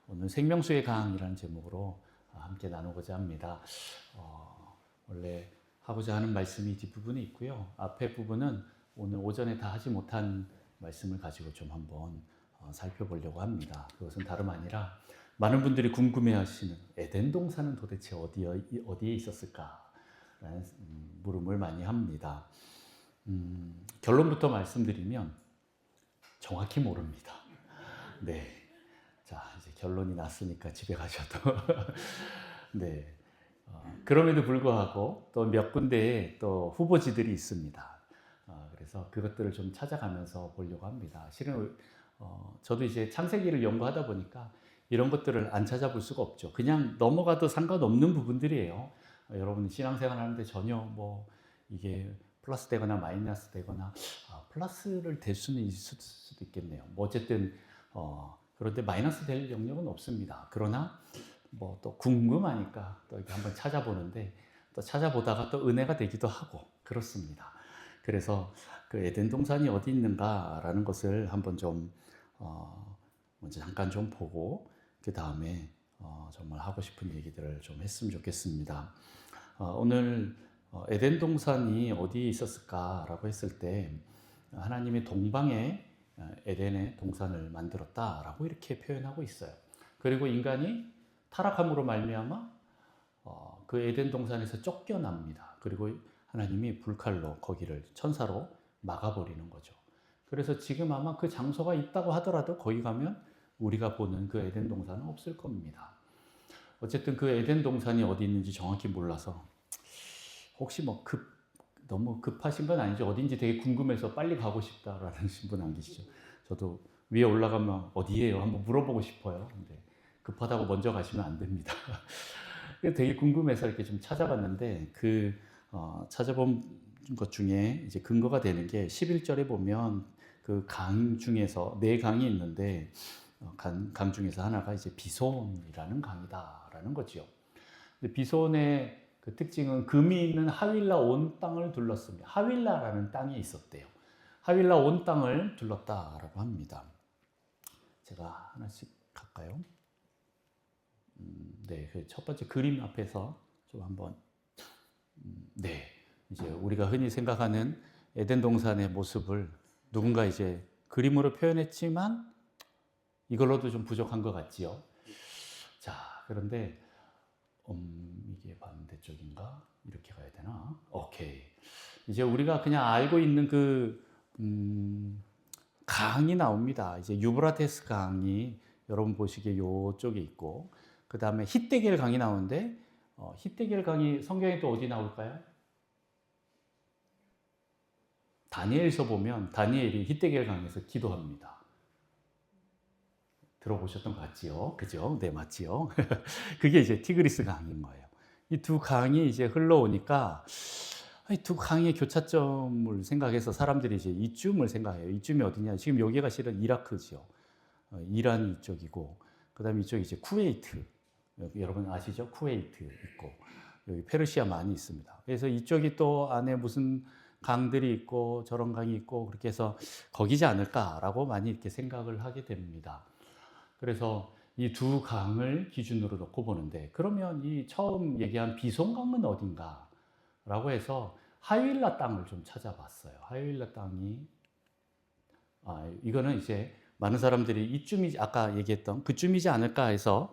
오늘 생명수의 강이라는 제목으로 함께 나누고자 합니다. 원래 하고자 하는 말씀이 뒷부분에 있고요. 앞에 부분은 오늘 오전에 다 하지 못한 말씀을 가지고 좀 한번 살펴보려고 합니다. 그것은 다름 아니라 많은 분들이 궁금해하시는 에덴 동산은 도대체 어디에 있었을까라는 물음을 많이 합니다. 결론부터 말씀드리면 정확히 모릅니다. 네. 자, 이제 결론이 났으니까 집에 가셔도. 네. 그럼에도 불구하고 또 몇 군데에 또 후보지들이 있습니다. 그래서 그것들을 좀 찾아가면서 보려고 합니다. 실은 저도 이제 창세기를 연구하다 보니까 이런 것들을 안 찾아볼 수가 없죠. 그냥 넘어가도 상관없는 부분들이에요. 여러분 신앙생활 하는데 전혀 뭐 이게 플러스 되거나 마이너스 되거나 플러스를 될 수는 있을 수도 있겠네요. 뭐 어쨌든 그런데 마이너스 될 영역은 없습니다. 그러나 뭐 또 궁금하니까 또 이렇게 한번 찾아보는데 또 찾아보다가 또 은혜가 되기도 하고 그렇습니다. 그래서 그 에덴 동산이 어디 있는가라는 것을 한번 좀 먼저 잠깐 좀 보고 그 다음에 정말 하고 싶은 얘기들을 좀 했으면 좋겠습니다. 오늘 에덴 동산이 어디에 있었을까라고 했을 때 하나님의 동방에 에덴의 동산을 만들었다라고 이렇게 표현하고 있어요. 그리고 인간이 타락함으로 말미암아 그 에덴 동산에서 쫓겨납니다. 그리고 하나님이 불칼로 거기를 천사로 막아버리는 거죠. 그래서 지금 아마 그 장소가 있다고 하더라도 거기 가면 우리가 보는 그 에덴 동산은 없을 겁니다. 어쨌든 그 에덴 동산이 어디 있는지 정확히 몰라서 혹시 뭐 너무 급하신 건 아니죠? 어딘지 되게 궁금해서 빨리 가고 싶다라는 분 안 계시죠? 저도 위에 올라가면 어디예요? 한번 물어보고 싶어요. 근데 급하다고 먼저 가시면 안 됩니다. 되게 궁금해서 이렇게 좀 찾아봤는데 찾아본 것 중에 이제 근거가 되는 게 11절에 보면 그 강 중에서 네 강이 있는데 강 중에서 하나가 이제 비손이라는 강이다라는 거죠. 비손의 그 특징은 금이 있는 하윌라 온 땅을 둘렀습니다. 하윌라라는 땅이 있었대요. 하윌라 온 땅을 둘렀다라고 합니다. 제가 하나씩 갈까요? 네, 그 첫 번째 그림 앞에서 좀 한번 네, 이제 우리가 흔히 생각하는 에덴 동산의 모습을 누군가 이제 그림으로 표현했지만 이걸로도 좀 부족한 것 같지요. 자, 그런데 이게 반대쪽인가? 이렇게 가야 되나? 오케이. 이제 우리가 그냥 알고 있는 강이 나옵니다. 이제 유브라테스 강이 여러분 보시기에 요쪽에 있고, 그 다음에 히데겔 강이 나오는데, 히데겔 강이 성경에 또 어디 나올까요? 다니엘서 보면 다니엘이 히데겔 강에서 기도합니다. 들어보셨던 것 같지요? 그죠? 네, 맞지요? 그게 이제 티그리스 강인 거예요. 이 두 강이 이제 흘러오니까 이 두 강의 교차점을 생각해서 사람들이 이제 이쯤을 생각해요. 이쯤이 어디냐? 지금 여기가 실은 이라크죠. 이란 이쪽이고, 그다음에 이쪽이 이제 쿠웨이트. 여러분 아시죠? 쿠웨이트 있고, 여기 페르시아 많이 있습니다. 그래서 이쪽이 또 안에 무슨 강들이 있고 저런 강이 있고 그렇게 해서 거기지 않을까라고 많이 이렇게 생각을 하게 됩니다. 그래서 이 두 강을 기준으로 놓고 보는데 그러면 이 처음 얘기한 비손강은 어딘가라고 해서 하윌라 땅을 좀 찾아봤어요. 하윌라 땅이 이거는 이제 많은 사람들이 이쯤이 아까 얘기했던 그쯤이지 않을까 해서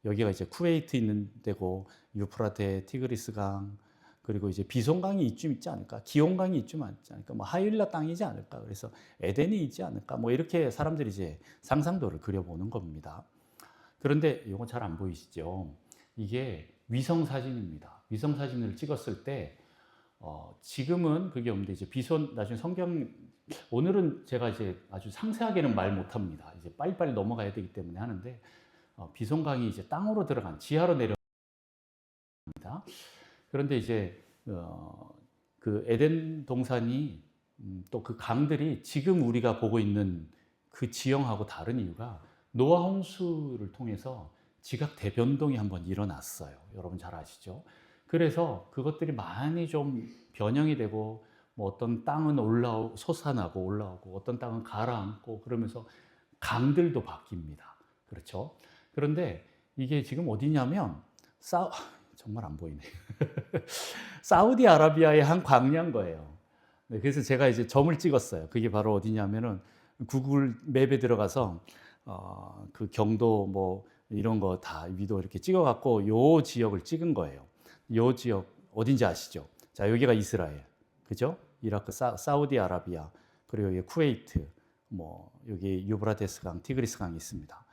여기가 이제 쿠웨이트 있는 데고 유프라테, 티그리스 강 그리고 이제 비손강이 이쯤 있지 않을까, 기온강이 이쯤 있지 않을까, 뭐 하윌라 땅이지 않을까, 그래서 에덴이 있지 않을까, 뭐 이렇게 사람들이 이제 상상도를 그려보는 겁니다. 그런데 이거 잘 안 보이시죠? 이게 위성 사진입니다. 위성 사진을 찍었을 때 지금은 그게 없는데 이제 비손 나중에 성경 오늘은 제가 이제 아주 상세하게는 말 못합니다. 이제 빨리빨리 넘어가야 되기 때문에 하는데 비손강이 이제 땅으로 들어간 지하로 내려갑니다. 그런데 이제 그 에덴 동산이 또 그 강들이 지금 우리가 보고 있는 그 지형하고 다른 이유가 노아 홍수를 통해서 지각 대변동이 한번 일어났어요. 여러분 잘 아시죠? 그래서 그것들이 많이 좀 변형이 되고 뭐 어떤 땅은 솟아나고 올라오고 어떤 땅은 가라앉고 그러면서 강들도 바뀝니다. 그렇죠. 그런데 이게 지금 어디냐면 정말 안 보이네. 사우디아라비아의 한 광야인 거예요. 네, 그래서 제가 이제 점을 찍었어요. 그게 바로 어디냐면은 구글 맵에 들어가서 그 경도 뭐 이런 거 다 위도 이렇게 찍어갖고 요 지역을 찍은 거예요. 요 지역 어딘지 아시죠? 자, 여기가 이스라엘, 그죠? 이라크, 사우디아라비아, 그리고 여기 쿠웨이트, 뭐 여기 유브라데스 강, 티그리스 강이 있습니다.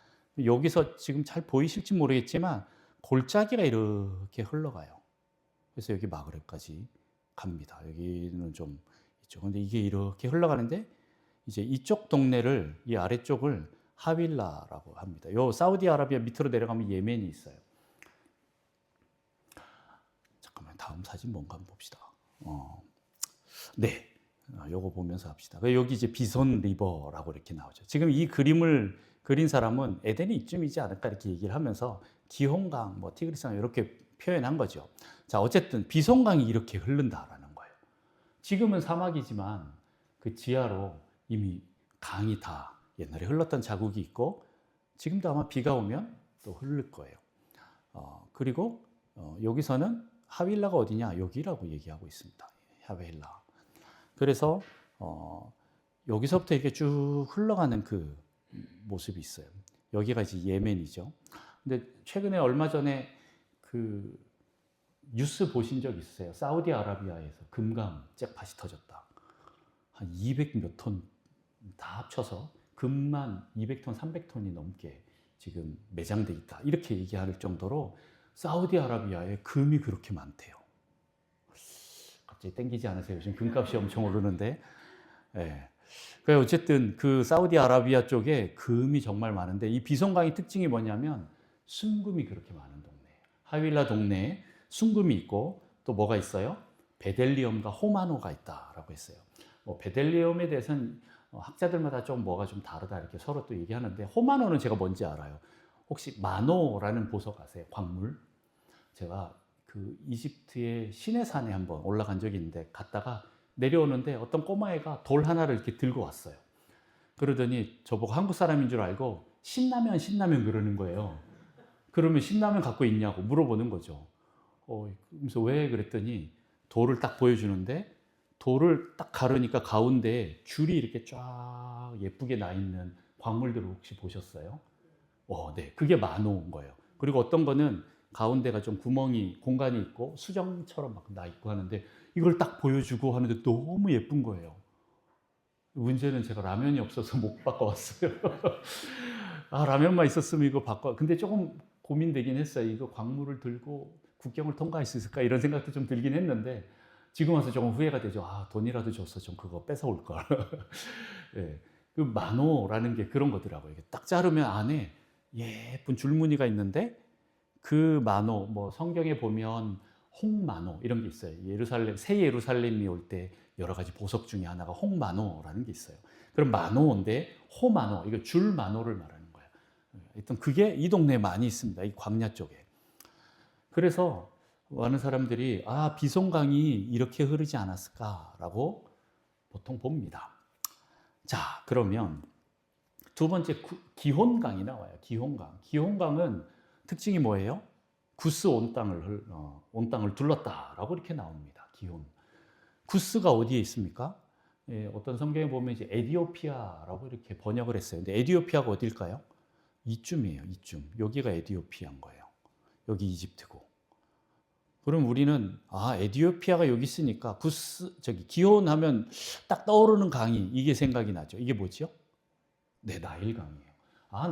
여기서 지금 잘 보이실지 모르겠지만 골짜기가 이렇게 흘러가요. 그래서 여기 마그렙까지 갑니다. 여기는 좀 있죠. 근데 이게 이렇게 흘러가는데 이제 이쪽 동네를, 이 아래쪽을 하윌라라고 합니다. 요 사우디아라비아 밑으로 내려가면 예멘이 있어요. 잠깐만, 다음 사진 뭔가 한번 봅시다. 네, 요거 보면서 합시다. 여기 이제 비손 리버라고 이렇게 나오죠. 지금 이 그림을 그린 사람은 에덴이 이쯤이지 않을까 이렇게 얘기를 하면서 기혼강, 뭐 티그리스강 이렇게 표현한 거죠. 자, 어쨌든 비손강이 이렇게 흐른다라는 거예요. 지금은 사막이지만 그 지하로 이미 강이 다 옛날에 흘렀던 자국이 있고 지금도 아마 비가 오면 또 흐를 거예요. 그리고 여기서는 하윌라가 어디냐? 여기라고 얘기하고 있습니다. 하윌라. 그래서 여기서부터 이렇게 쭉 흘러가는 그 모습이 있어요. 여기가 이제 예멘이죠. 근데 최근에 얼마 전에 그 뉴스 보신 적 있으세요? 사우디아라비아에서 금강 잭팟이 터졌다. 한 200 몇 톤 다 합쳐서 금만 200톤, 300톤이 넘게 지금 매장돼 있다. 이렇게 얘기할 정도로 사우디아라비아에 금이 그렇게 많대요. 갑자기 땡기지 않으세요? 요즘 금값이 엄청 오르는데. 네. 어쨌든 그 사우디아라비아 쪽에 금이 정말 많은데 이 비손강의 특징이 뭐냐면 순금이 그렇게 많은 동네예요. 하윌라 동네에 순금이 있고 또 뭐가 있어요? 베델리엄과 호마노가 있다라고 했어요. 뭐 베델리엄에 대해서는 학자들마다 좀 뭐가 좀 다르다 이렇게 서로 또 얘기하는데 호마노는 제가 뭔지 알아요. 혹시 마노라는 보석 아세요? 광물? 제가 그 이집트의 시내산에 한번 올라간 적이 있는데 갔다가 내려오는데 어떤 꼬마애가 돌 하나를 이렇게 들고 왔어요. 그러더니 저보고 한국 사람인 줄 알고 신라면 그러는 거예요. 그러면 신라면 갖고 있냐고 물어보는 거죠. 그래서 왜 그랬더니 돌을 딱 보여주는데 돌을 딱 가르니까 가운데 줄이 이렇게 쫙 예쁘게 나 있는 광물들을 혹시 보셨어요? 네, 그게 마노인 거예요. 그리고 어떤 거는 가운데가 좀 공간이 있고 수정처럼 막 나 있고 하는데 이걸 딱 보여주고 하는데 너무 예쁜 거예요. 문제는 제가 라면이 없어서 못 바꿔왔어요. 라면만 있었으면 이거 근데 조금 고민되긴 했어요. 이거 광물을 들고 국경을 통과할 수 있을까 이런 생각도 좀 들긴 했는데 지금 와서 조금 후회가 되죠. 돈이라도 줘서 좀 그거 뺏어올 걸. 네, 그 마노라는 게 그런 거더라고요. 딱 자르면 안에 예쁜 줄무늬가 있는데 그 마노, 뭐 성경에 보면 홍마노 이런 게 있어요. 새 예루살렘이 올 때 여러 가지 보석 중에 하나가 홍마노라는 게 있어요. 그럼 마노인데 호마노, 이거 줄마노를 말하는 거예요. 일단 그게 이 동네에 많이 있습니다. 이 광야 쪽에. 그래서 많은 사람들이 비손강이 이렇게 흐르지 않았을까라고 보통 봅니다. 자, 그러면 두 번째 기혼강이 나와요. 기혼강은 특징이 뭐예요? 구스 온 땅을 둘렀다라고 이렇게 나옵니다. 기혼. 구스가 어디에 있습니까? 어떤 성경에 보면 이제 에디오피아라고 이렇게 번역을 했어요. 근데 에디오피아가 어딜까요? 이쯤이에요. 이쯤. 여기가 에디오피아인 거예요. 여기 이집트고. 그럼 우리는 에디오피아가 여기 있으니까 기혼 하면 딱 떠오르는 강이 이게 생각이 나죠. 이게 뭐죠? 네, 나일강이에요.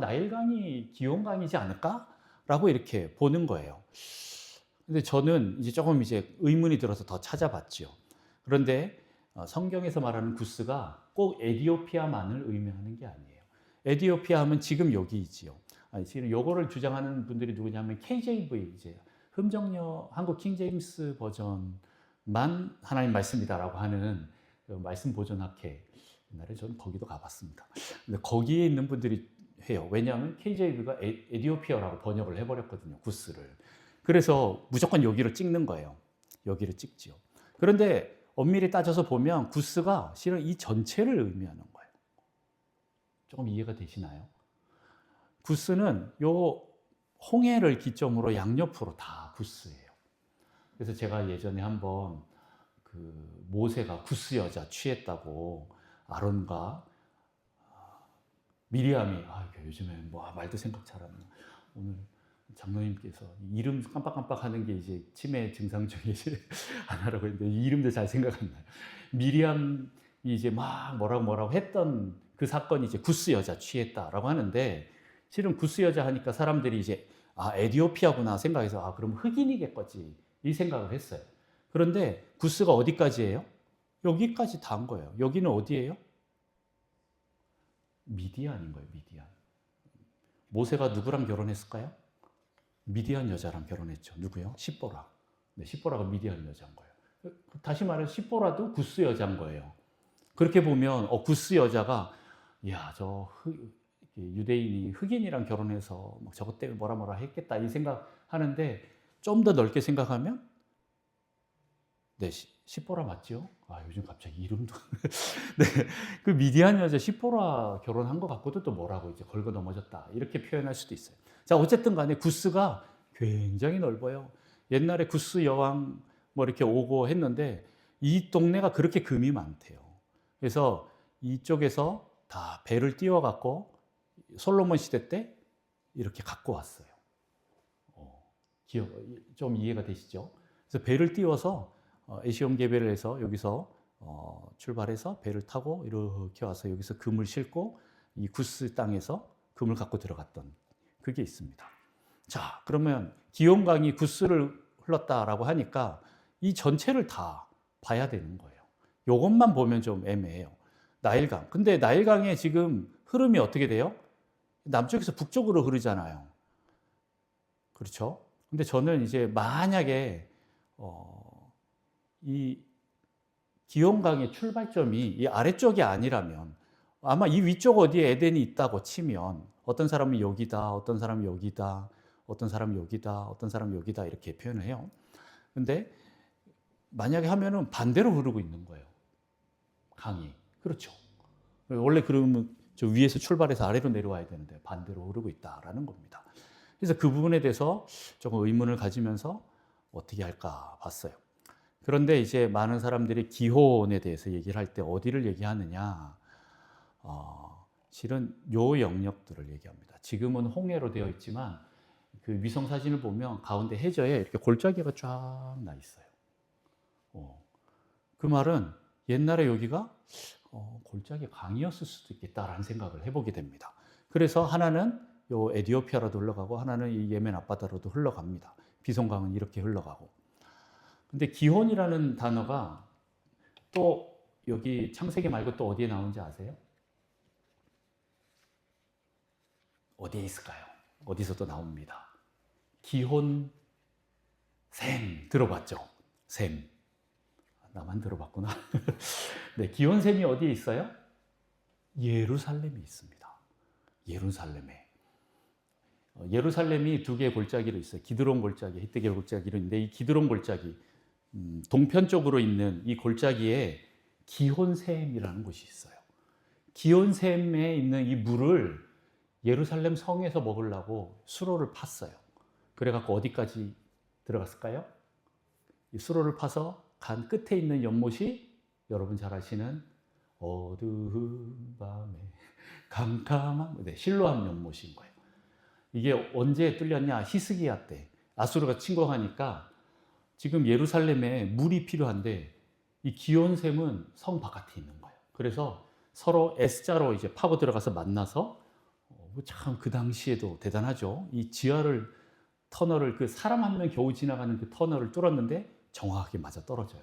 나일강이 기혼강이지 않을까? 라고 이렇게 보는 거예요. 근데 저는 이제 조금 의문이 들어서 더 찾아봤죠. 그런데 성경에서 말하는 구스가 꼭 에디오피아만을 의미하는 게 아니에요. 에디오피아 하면 지금 여기이지요. 지금 요거를 주장하는 분들이 누구냐면 KJV, 한국 킹제임스 버전만 하나님 말씀이다라고 하는 그 말씀 보존학회. 옛날에 저는 거기도 가봤습니다. 근데 거기에 있는 분들이 해요. 왜냐하면 KJV가 에디오피아라고 번역을 해버렸거든요. 구스를. 그래서 무조건 여기를 찍는 거예요. 여기를 찍지요. 그런데 엄밀히 따져서 보면 구스가 실은 이 전체를 의미하는 거예요. 조금 이해가 되시나요? 구스는 요 홍해를 기점으로 양옆으로 다 구스예요. 그래서 제가 예전에 한번 그 모세가 구스 여자 취했다고 아론과 미리암이 요즘에 뭐 말도 생각 잘 안 나. 오늘 장로님께서 이름 깜빡깜빡 하는 게 이제 치매 증상 중에 하나라고 했는데 이름도 잘 생각 안 나요. 미리암이 이제 막 뭐라고 했던 그 사건이 이제 구스 여자 취했다라고 하는데 실은 구스 여자 하니까 사람들이 이제 에디오피아구나 생각해서 그럼 흑인이겠거지 이 생각을 했어요. 그런데 구스가 어디까지예요? 여기까지 다 한 거예요. 여기는 어디예요? 미디안인 거예요. 미디안. 모세가 누구랑 결혼했을까요? 미디안 여자랑 결혼했죠. 누구요? 시보라. 네, 시보라가 미디안 여자인 거예요. 다시 말해서 시보라도 구스 여자인 거예요. 그렇게 보면 구스 여자가 유대인이 흑인이랑 결혼해서 저것 때문에 뭐라 했겠다 이 생각하는데 좀 더 넓게 생각하면 네, 시보라 맞죠? 요즘 갑자기 이름도 네, 그 미디안 여자 시보라 결혼한 것 갖고도 또 뭐라고 이제 걸고 넘어졌다 이렇게 표현할 수도 있어요. 자, 어쨌든 간에 구스가 굉장히 넓어요. 옛날에 구스 여왕 뭐 이렇게 오고 했는데 이 동네가 그렇게 금이 많대요. 그래서 이쪽에서 다 배를 띄워 갖고 솔로몬 시대 때 이렇게 갖고 왔어요. 좀 이해가 되시죠? 그래서 배를 띄워서 에시온게벨을 해서 여기서 출발해서 배를 타고 이렇게 와서 여기서 금을 싣고 이 구스 땅에서 금을 갖고 들어갔던 그게 있습니다. 자, 그러면 기온강이 구스를 흘렀다라고 하니까 이 전체를 다 봐야 되는 거예요. 이것만 보면 좀 애매해요. 나일강. 근데 나일강의 지금 흐름이 어떻게 돼요? 남쪽에서 북쪽으로 흐르잖아요. 그렇죠? 근데 저는 이제 만약에 이 기온강의 출발점이 이 아래쪽이 아니라면 아마 이 위쪽 어디에 에덴이 있다고 치면 어떤 사람은 여기다, 어떤 사람은 여기다, 어떤 사람은 여기다, 어떤 사람은 여기다 이렇게 표현을 해요. 근데 만약에 하면은 반대로 흐르고 있는 거예요. 강이. 그렇죠. 원래 그러면 저 위에서 출발해서 아래로 내려와야 되는데 반대로 흐르고 있다라는 겁니다. 그래서 그 부분에 대해서 조금 의문을 가지면서 어떻게 할까 봤어요. 그런데 이제 많은 사람들이 기혼에 대해서 얘기를 할 때 어디를 얘기하느냐? 실은 요 영역들을 얘기합니다. 지금은 홍해로 되어 있지만 그 위성 사진을 보면 가운데 해저에 이렇게 골짜기가 쫙 나 있어요. 그 말은 옛날에 여기가 골짜기 강이었을 수도 있겠다라는 생각을 해보게 됩니다. 그래서 하나는 요 에디오피아로도 흘러가고 하나는 이 예멘 앞바다로도 흘러갑니다. 비송강은 이렇게 흘러가고. 근데 기혼이라는 단어가 또 여기 창세기 말고 또 어디에 나오는지 아세요? 어디에 있을까요? 어디서 또 나옵니다. 기혼 셈 들어봤죠? 셈. 나만 들어봤구나. 네, 기혼셈이 어디에 있어요? 예루살렘에 있습니다. 예루살렘에. 예루살렘이 두 개의 골짜기로 있어요. 기드론 골짜기, 히데겔 골짜기로 있는데 이 기드론 골짜기, 동편 쪽으로 있는 이 골짜기에 기혼셈이라는 곳이 있어요. 기혼셈에 있는 이 물을 예루살렘 성에서 먹으려고 수로를 팠어요. 그래갖고 어디까지 들어갔을까요? 이 수로를 파서 간 끝에 있는 연못이 여러분 잘 아시는 어두운 밤에 캄캄한 실로암 연못인 거예요. 이게 언제 뚫렸냐? 히스기야 때 아수르가 침공하니까 지금 예루살렘에 물이 필요한데 이 기온샘은 성 바깥에 있는 거예요. 그래서 서로 S자로 이제 파고 들어가서 만나서 참 그 당시에도 대단하죠. 이 지하를 터널을 그 사람 한 명 겨우 지나가는 그 터널을 뚫었는데 정확하게 맞아 떨어져요.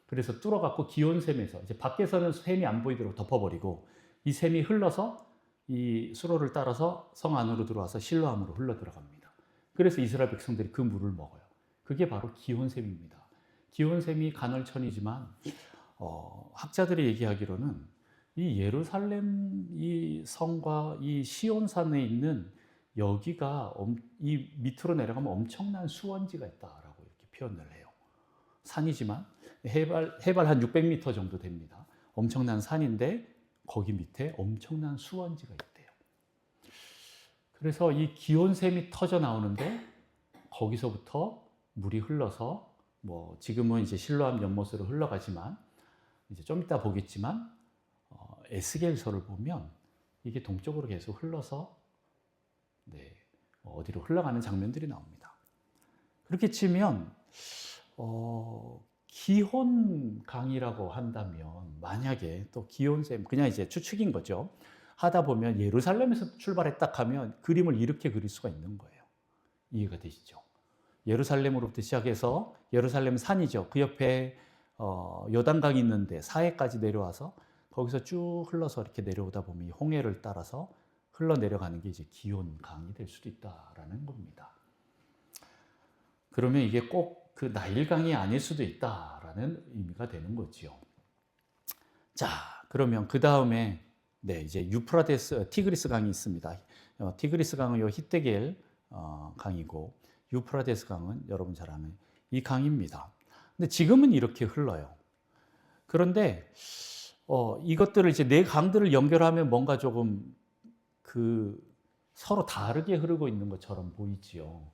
그래서 뚫어갖고 기온샘에서 이제 밖에서는 샘이 안 보이도록 덮어버리고 이 샘이 흘러서 이 수로를 따라서 성 안으로 들어와서 실로암으로 흘러 들어갑니다. 그래서 이스라엘 백성들이 그 물을 먹어요. 그게 바로 기온샘입니다. 기온샘이 간헐천이지만 학자들이 얘기하기로는 이 예루살렘 이 성과 이 시온산에 있는 여기가 이 밑으로 내려가면 엄청난 수원지가 있다라고 이렇게 표현을 해요. 산이지만 해발 한 600m 정도 됩니다. 엄청난 산인데 거기 밑에 엄청난 수원지가 있대요. 그래서 이 기온샘이 터져 나오는데 거기서부터 물이 흘러서 뭐 지금은 이제 실로암 연못으로 흘러가지만 이제 좀 이따 보겠지만 에스겔서를 보면 이게 동쪽으로 계속 흘러서 어디로 흘러가는 장면들이 나옵니다. 그렇게 치면 기혼강이라고 한다면 만약에 또 기온샘 그냥 이제 추측인 거죠. 하다 보면 예루살렘에서 출발했다 하면 그림을 이렇게 그릴 수가 있는 거예요. 이해가 되시죠? 예루살렘으로부터 시작해서 예루살렘 산이죠. 그 옆에 요단강이 있는데 사해까지 내려와서 거기서 쭉 흘러서 이렇게 내려오다 보면 이 홍해를 따라서 흘러내려가는 게 이제 기온강이 될 수도 있다라는 겁니다. 그러면 이게 꼭 그 나일강이 아닐 수도 있다라는 의미가 되는 거죠. 자, 그러면 그 다음에 이제 유프라데스 티그리스 강이 있습니다. 티그리스 강은 요 히데겔 강이고 유프라데스 강은 여러분 잘 아는 이 강입니다. 근데 지금은 이렇게 흘러요. 그런데 이것들을 이제 네 강들을 연결하면 뭔가 조금 그 서로 다르게 흐르고 있는 것처럼 보이지요.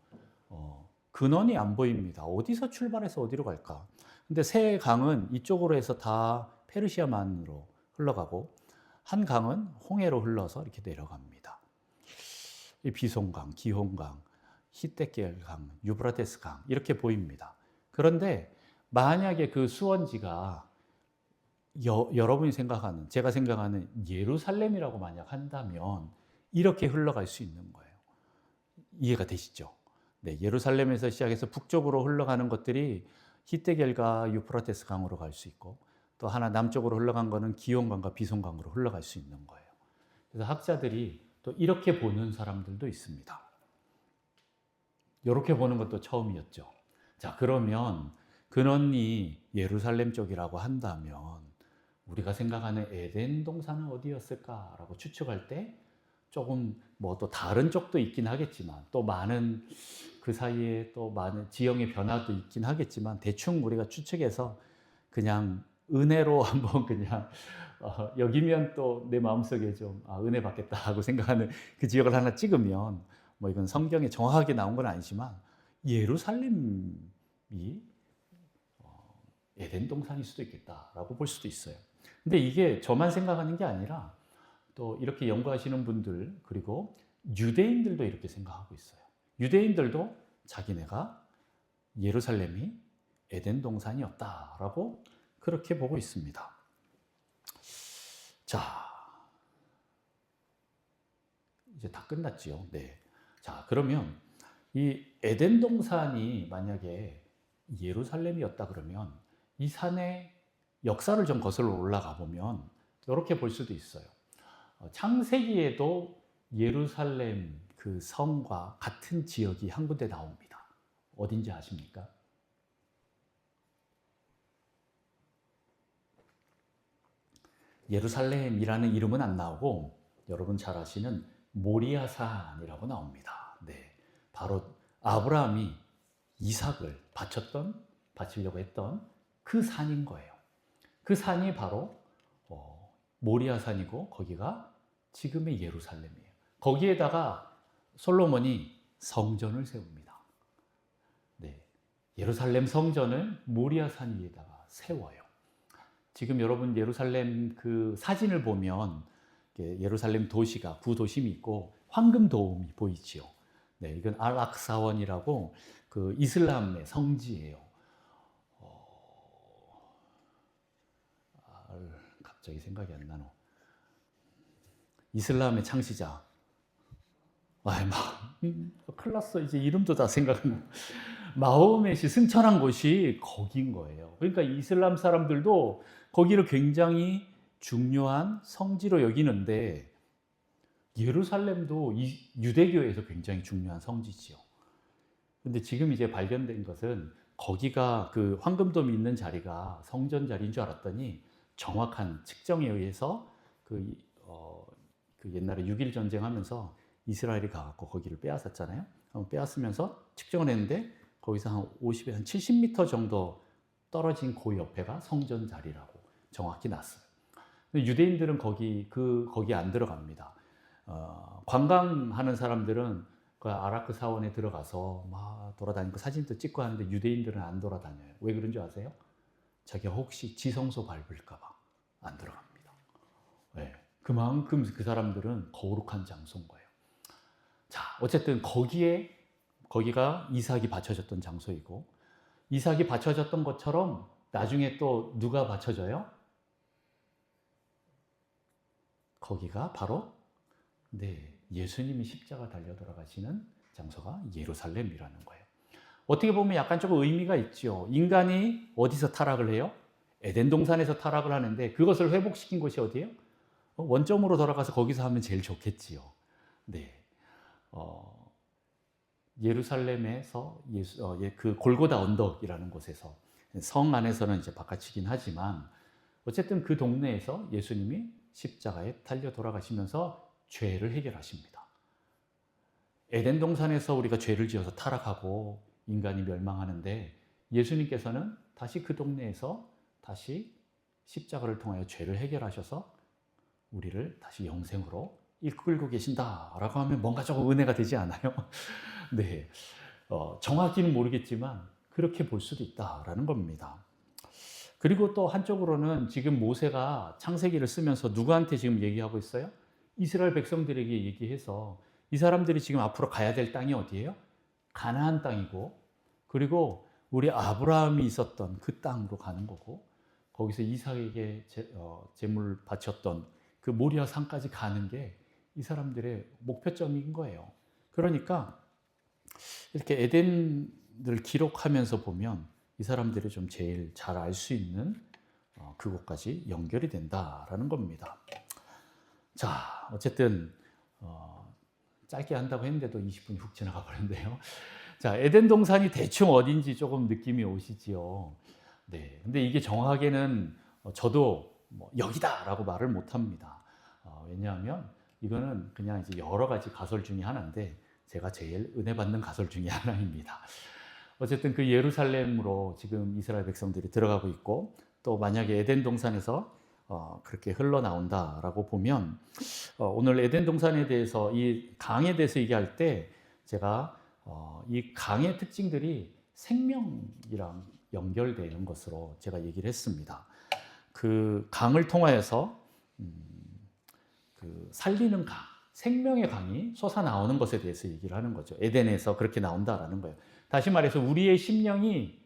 근원이 안 보입니다. 어디서 출발해서 어디로 갈까? 근데 세 강은 이쪽으로 해서 다 페르시아만으로 흘러가고 한 강은 홍해로 흘러서 이렇게 내려갑니다. 이 비송강, 기혼강, 히데겔강, 유브라데스 강 이렇게 보입니다. 그런데 만약에 그 수원지가 여러분이 생각하는, 제가 생각하는 예루살렘이라고 만약 한다면 이렇게 흘러갈 수 있는 거예요. 이해가 되시죠? 예루살렘에서 시작해서 북쪽으로 흘러가는 것들이 히데겔과 유프라테스 강으로 갈 수 있고 또 하나 남쪽으로 흘러간 거는 기온강과 비송강으로 흘러갈 수 있는 거예요. 그래서 학자들이 또 이렇게 보는 사람들도 있습니다. 이렇게 보는 것도 처음이었죠. 자, 그러면 근원이 예루살렘 쪽이라고 한다면 우리가 생각하는 에덴 동산은 어디였을까라고 추측할 때 조금 뭐 또 다른 쪽도 있긴 하겠지만 또 많은 그 사이에 또 많은 지형의 변화도 있긴 하겠지만 대충 우리가 추측해서 그냥 은혜로 한번 그냥 여기면 또 내 마음속에 좀 은혜 받겠다 하고 생각하는 그 지역을 하나 찍으면 뭐 이건 성경에 정확하게 나온 건 아니지만 예루살렘이 에덴 동산일 수도 있겠다라고 볼 수도 있어요. 근데 이게 저만 생각하는 게 아니라 또 이렇게 연구하시는 분들 그리고 유대인들도 이렇게 생각하고 있어요. 유대인들도 자기네가 예루살렘이 에덴 동산이었다라고 그렇게 보고 있습니다. 자, 이제 다 끝났지요. 자, 그러면 이 에덴 동산이 만약에 예루살렘이었다 그러면 이 산의 역사를 좀 거슬러 올라가 보면 이렇게 볼 수도 있어요. 창세기에도 예루살렘 그 성과 같은 지역이 한 군데 나옵니다. 어딘지 아십니까? 예루살렘이라는 이름은 안 나오고 여러분 잘 아시는 모리아산이라고 나옵니다. 바로 아브라함이 이삭을 바치려고 했던 그 산인 거예요. 그 산이 바로 모리아산이고 거기가 지금의 예루살렘이에요. 거기에다가 솔로몬이 성전을 세웁니다. 예루살렘 성전을 모리아산 위에다가 세워요. 지금 여러분 예루살렘 그 사진을 보면 예루살렘 도시가 구도심이 있고 황금 도움이 보이지요. 이건 알악사원이라고 그 이슬람의 성지예요. 갑자기 생각이 안 나노. 이슬람의 창시자. 큰일 났어. 이제 이름도 다 생각나. 마호멧이 승천한 곳이 거긴 거예요. 그러니까 이슬람 사람들도 거기를 굉장히 중요한 성지로 여기는데 예루살렘도 유대교에서 굉장히 중요한 성지지요. 근데 지금 이제 발견된 것은 거기가 그 황금돔이 있는 자리가 성전 자리인 줄 알았더니 정확한 측정에 의해서 그 옛날에 6.1 전쟁하면서 이스라엘이 가갖고 거기를 빼앗았잖아요. 빼앗으면서 측정을 했는데 거기서 한 50에 한 70m 정도 떨어진 그 옆에가 성전 자리라고 정확히 났어요. 유대인들은 거기 안 들어갑니다. 관광하는 사람들은 그 아라크 사원에 들어가서 막 돌아다니고 사진도 찍고 하는데 유대인들은 안 돌아다녀요. 왜 그런 줄 아세요? 자기가 혹시 지성소 밟을까 봐 안 들어갑니다. 네. 그만큼 그 사람들은 거룩한 장소인 거예요. 자, 어쨌든 거기가 이삭이 바쳐졌던 장소이고, 이삭이 바쳐졌던 것처럼 나중에 또 누가 바쳐져요? 거기가 바로 예수님이 십자가 달려 돌아가시는 장소가 예루살렘이라는 거예요. 어떻게 보면 약간 조금 의미가 있죠. 인간이 어디서 타락을 해요? 에덴 동산에서 타락을 하는데 그것을 회복시킨 곳이 어디예요? 원점으로 돌아가서 거기서 하면 제일 좋겠지요. 네. 예루살렘에서 그 골고다 언덕이라는 곳에서 성 안에서는 이제 바깥이긴 하지만 어쨌든 그 동네에서 예수님이 십자가에 달려 돌아가시면서 죄를 해결하십니다. 에덴 동산에서 우리가 죄를 지어서 타락하고 인간이 멸망하는데 예수님께서는 다시 그 동네에서 다시 십자가를 통하여 죄를 해결하셔서 우리를 다시 영생으로 이끌고 계신다라고 하면 뭔가 조금 은혜가 되지 않아요? 네, 정확히는 모르겠지만 그렇게 볼 수도 있다라는 겁니다. 그리고 또 한쪽으로는 지금 모세가 창세기를 쓰면서 누구한테 지금 얘기하고 있어요? 이스라엘 백성들에게 얘기해서 이 사람들이 지금 앞으로 가야 될 땅이 어디예요? 가나안 땅이고, 그리고 우리 아브라함이 있었던 그 땅으로 가는 거고, 거기서 이삭에게 제물 바쳤던 그 모리아 산까지 가는 게 이 사람들의 목표점인 거예요. 그러니까 이렇게 에덴을 기록하면서 보면 이 사람들이 좀 제일 잘 알 수 있는 그곳까지 연결이 된다라는 겁니다. 자, 어쨌든 짧게 한다고 했는데도 20분이 훅 지나가 버렸는데요. 자, 에덴 동산이 대충 어딘지 조금 느낌이 오시지요. 네, 근데 이게 정확하게는 저도 여기다라고 말을 못합니다. 왜냐하면 이거는 그냥 이제 여러 가지 가설 중에 하나인데 제가 제일 은혜 받는 가설 중에 하나입니다. 어쨌든 그 예루살렘으로 지금 이스라엘 백성들이 들어가고 있고, 또 만약에 에덴 동산에서 그렇게 흘러나온다라고 보면 오늘 에덴 동산에 대해서 이 강에 대해서 얘기할 때 제가 이 강의 특징들이 생명이랑 연결되는 것으로 제가 얘기를 했습니다. 그 강을 통하여서 그 살리는 강, 생명의 강이 솟아나오는 것에 대해서 얘기를 하는 거죠. 에덴에서 그렇게 나온다라는 거예요. 다시 말해서 우리의 심령이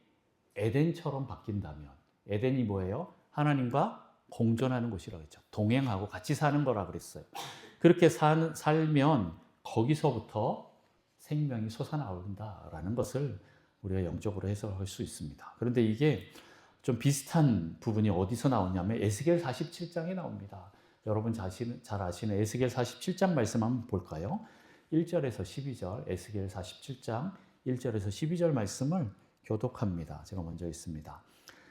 에덴처럼 바뀐다면, 에덴이 뭐예요? 하나님과 공존하는 곳이라고 했죠. 동행하고 같이 사는 거라 그랬어요. 그렇게 살면 거기서부터 생명이 솟아나온다라는 것을 우리가 영적으로 해석할 수 있습니다. 그런데 이게 좀 비슷한 부분이 어디서 나오냐면 에스겔 47장에 나옵니다. 여러분 잘 아시는 에스겔 47장 말씀 한번 볼까요? 1절에서 12절, 에스겔 47장 1절에서 12절 말씀을 교독합니다. 제가 먼저 읽습니다.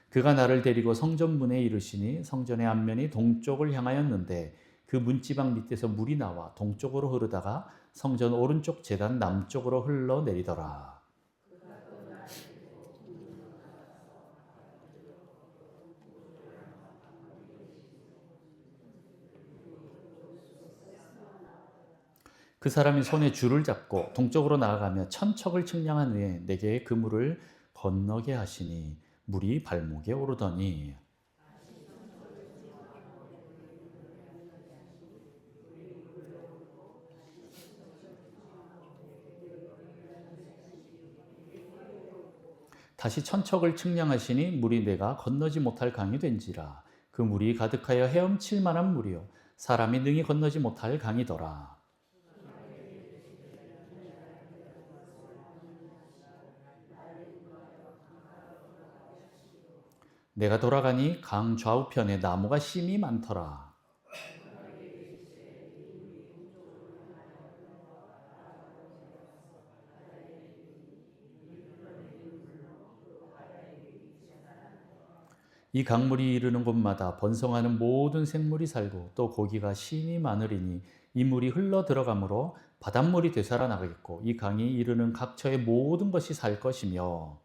그가 나를 데리고 성전 문에 이르시니 성전의 앞면이 동쪽을 향하였는데 그 문지방 밑에서 물이 나와 동쪽으로 흐르다가 성전 오른쪽 제단 남쪽으로 흘러내리더라. 그 사람이 손에 줄을 잡고 동쪽으로 나아가며 천척을 측량한 후에 내게 그 물을 건너게 하시니 물이 발목에 오르더니 다시 천척을 측량하시니 물이 내가 건너지 못할 강이 된지라. 그 물이 가득하여 헤엄칠 만한 물이요 사람이 능히 건너지 못할 강이더라. 내가 돌아가니 강 좌우편에 나무가 심이 많더라. 이 강물이 이르는 곳마다 번성하는 모든 생물이 살고 또 고기가 심이 많으리니 이 물이 흘러 들어가므로 바닷물이 되살아나겠고 이 강이 이르는 각처의 모든 것이 살 것이며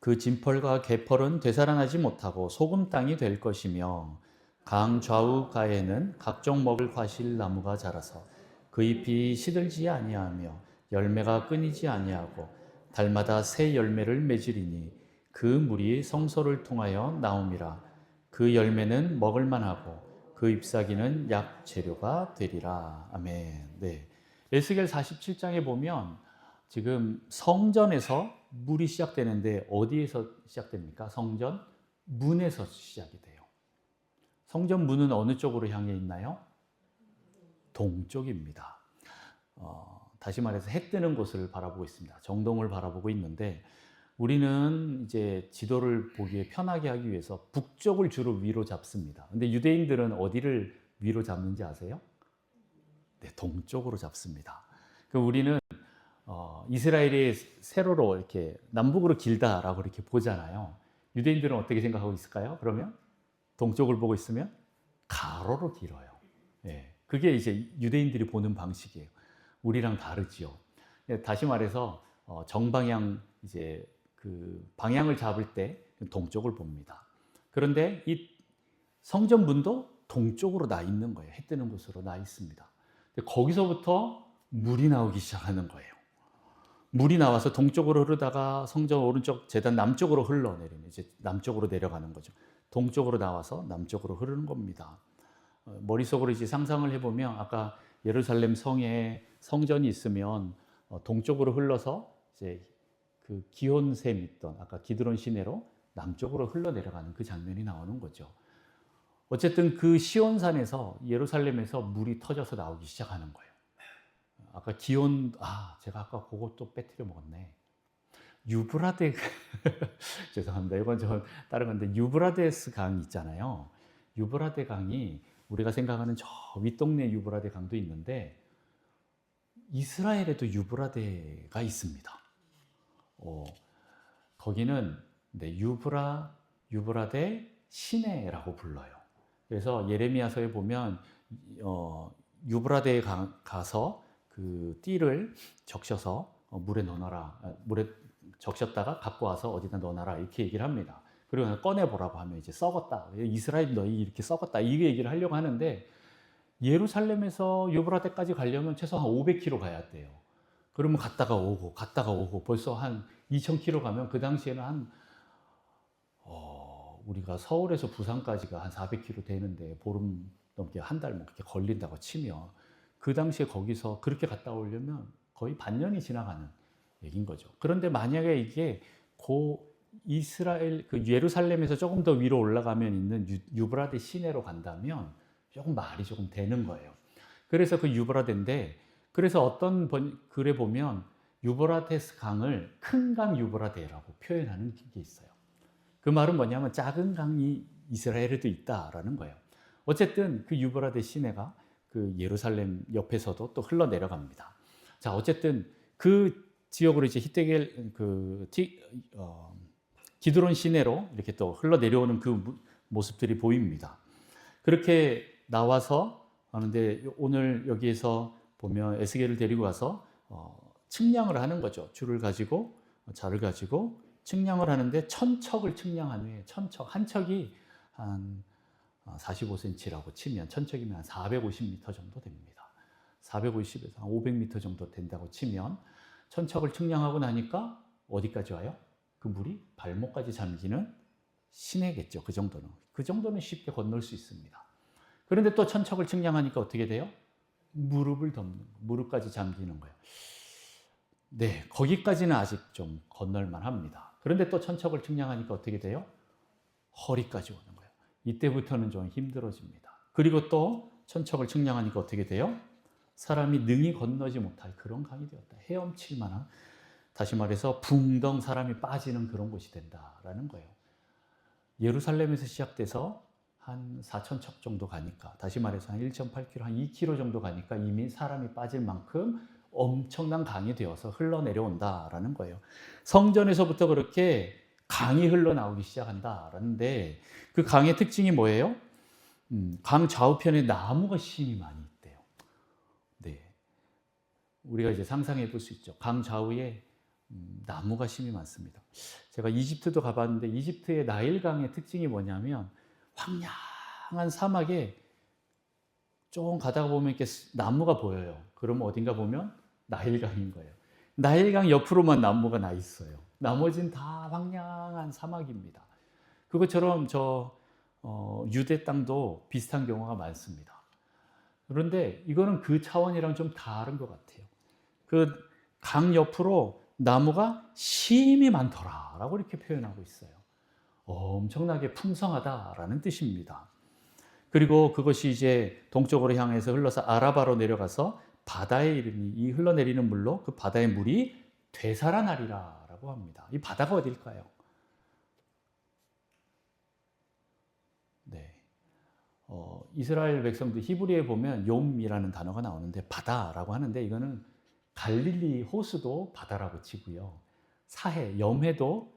그 진펄과 개펄은 되살아나지 못하고 소금 땅이 될 것이며 강 좌우 가에는 각종 먹을 과실 나무가 자라서 그 잎이 시들지 아니하며 열매가 끊이지 아니하고 달마다 새 열매를 맺으리니 그 물이 성소를 통하여 나옴이라. 그 열매는 먹을 만하고 그 잎사귀는 약 재료가 되리라. 아멘. 네. 에스겔 47장에 보면 지금 성전에서 물이 시작되는데 어디에서 시작됩니까? 성전 문에서 시작이 돼요. 성전 문은 어느 쪽으로 향해 있나요? 동쪽입니다. 다시 말해서 해 뜨는 곳을 바라보고 있습니다. 정동을 바라보고 있는데 우리는 이제 지도를 보기에 편하게 하기 위해서 북쪽을 주로 위로 잡습니다. 근데 유대인들은 어디를 위로 잡는지 아세요? 네, 동쪽으로 잡습니다. 그 우리는 이스라엘이 세로로 이렇게 남북으로 길다라고 이렇게 보잖아요. 유대인들은 어떻게 생각하고 있을까요? 그러면 동쪽을 보고 있으면 가로로 길어요. 예, 그게 이제 유대인들이 보는 방식이에요. 우리랑 다르지요. 예, 다시 말해서 정방향 이제 그 방향을 잡을 때 동쪽을 봅니다. 그런데 이 성전 문도 동쪽으로 나 있는 거예요. 해 뜨는 곳으로 나 있습니다. 거기서부터 물이 나오기 시작하는 거예요. 물이 나와서 동쪽으로 흐르다가 성전 오른쪽 제단 남쪽으로 흘러내리는 이제 남쪽으로 내려가는 거죠. 동쪽으로 나와서 남쪽으로 흐르는 겁니다. 머릿속으로 이제 상상을 해보면 아까 예루살렘 성에 성전이 있으면 동쪽으로 흘러서 이제 그 기온샘 있던 아까 기드론 시내로 남쪽으로 흘러내려가는 그 장면이 나오는 거죠. 어쨌든 그 시온산에서 예루살렘에서 물이 터져서 나오기 시작하는 거예요. 아까 기온, 제가 아까 그것도 빼뜨려 먹었네. 유브라데, 죄송합니다. 이건 좀 다른 건데, 유브라데스 강이 있잖아요. 유브라데 강이 우리가 생각하는 저 윗동네 유브라데 강도 있는데, 이스라엘에도 유브라데가 있습니다. 거기는 네, 유브라데 시내라고 불러요. 그래서 예레미야서에 보면, 유브라데에 가서 그 띠를 적셔서 물에 넣어놔라. 물에 적셨다가 갖고 와서 어디다 넣어놔라. 이렇게 얘기를 합니다. 그리고 꺼내보라고 하면 이제 썩었다. 이스라엘 너희 이렇게 썩었다. 이 얘기를 하려고 하는데 예루살렘에서 유브라데까지 가려면 최소 한 500km 가야 돼요. 그러면 갔다가 오고 벌써 한 2000km 가면 그 당시에는 우리가 서울에서 부산까지가 한 400km 되는데 보름 넘게 한 달 그렇게 걸린다고 치면 그 당시에 거기서 그렇게 갔다 오려면 거의 반년이 지나가는 얘기인 거죠. 그런데 만약에 이게 이스라엘 그 예루살렘에서 조금 더 위로 올라가면 있는 유브라데 시내로 간다면 조금 말이 조금 되는 거예요. 그래서 그 유브라데인데 그래서 어떤 글에 보면 유브라데스 강을 큰 강 유브라데라고 표현하는 게 있어요. 그 말은 뭐냐면 작은 강이 이스라엘에도 있다라는 거예요. 어쨌든 그 유브라데 시내가 그 예루살렘 옆에서도 또 흘러내려갑니다. 자, 어쨌든 그 지역으로 이제 히데겔 기드론 시내로 이렇게 또 흘러내려오는 그 모습들이 보입니다. 그렇게 나와서 하는데 오늘 여기에서 보면 에스겔을 데리고 가서 측량을 하는 거죠. 자를 가지고 측량을 하는데 천척을 측량한 후에 한 척이 한 45cm라고 치면 천척이면 한 450m 정도 됩니다. 450에서 한 500m 정도 된다고 치면 천척을 측량하고 나니까 어디까지 와요? 그 물이 발목까지 잠기는 시내겠죠. 그 정도는 쉽게 건널 수 있습니다. 그런데 또 천척을 측량하니까 어떻게 돼요? 무릎까지 잠기는 거예요. 네, 거기까지는 아직 좀 건널만 합니다. 그런데 또 천척을 측량하니까 어떻게 돼요? 허리까지 오는 거예요. 이때부터는 좀 힘들어집니다. 그리고 또 천척을 측량하니까 어떻게 돼요? 사람이 능히 건너지 못할 그런 강이 되었다. 헤엄칠 만한, 다시 말해서 붕덩 사람이 빠지는 그런 곳이 된다라는 거예요. 예루살렘에서 시작돼서 한 4,000척 정도 가니까, 다시 말해서 한 1.8km, 한 2km 정도 가니까 이미 사람이 빠질 만큼 엄청난 강이 되어서 흘러내려온다라는 거예요. 성전에서부터 그렇게 강이 흘러나오기 시작한다라는데 그 강의 특징이 뭐예요? 강 좌우편에 나무가 심이 많이 있대요. 네, 우리가 이제 상상해 볼 수 있죠. 강 좌우에 나무가 심이 많습니다. 제가 이집트도 가봤는데 이집트의 나일강의 특징이 뭐냐면 황량한 사막에 조금 가다가 보면 이렇게 나무가 보여요. 그러면 어딘가 보면 나일강인 거예요. 나일강 옆으로만 나무가 나 있어요. 나머지는 다 황량한 사막입니다. 그것처럼 유대 땅도 비슷한 경우가 많습니다. 그런데 이거는 그 차원이랑 좀 다른 것 같아요. 그 강 옆으로 나무가 심이 많더라라고 이렇게 표현하고 있어요. 엄청나게 풍성하다라는 뜻입니다. 그리고 그것이 이제 동쪽으로 향해서 흘러서 아라바로 내려가서 바다에 이르니 이 흘러내리는 물로 그 바다의 물이 되살아나리라라고 합니다. 이 바다가 어딜까요? 네. 이스라엘 백성들 히브리에 보면 욤이라는 단어가 나오는데 바다라고 하는데 이거는 갈릴리 호수도 바다라고 치고요. 사해, 염해도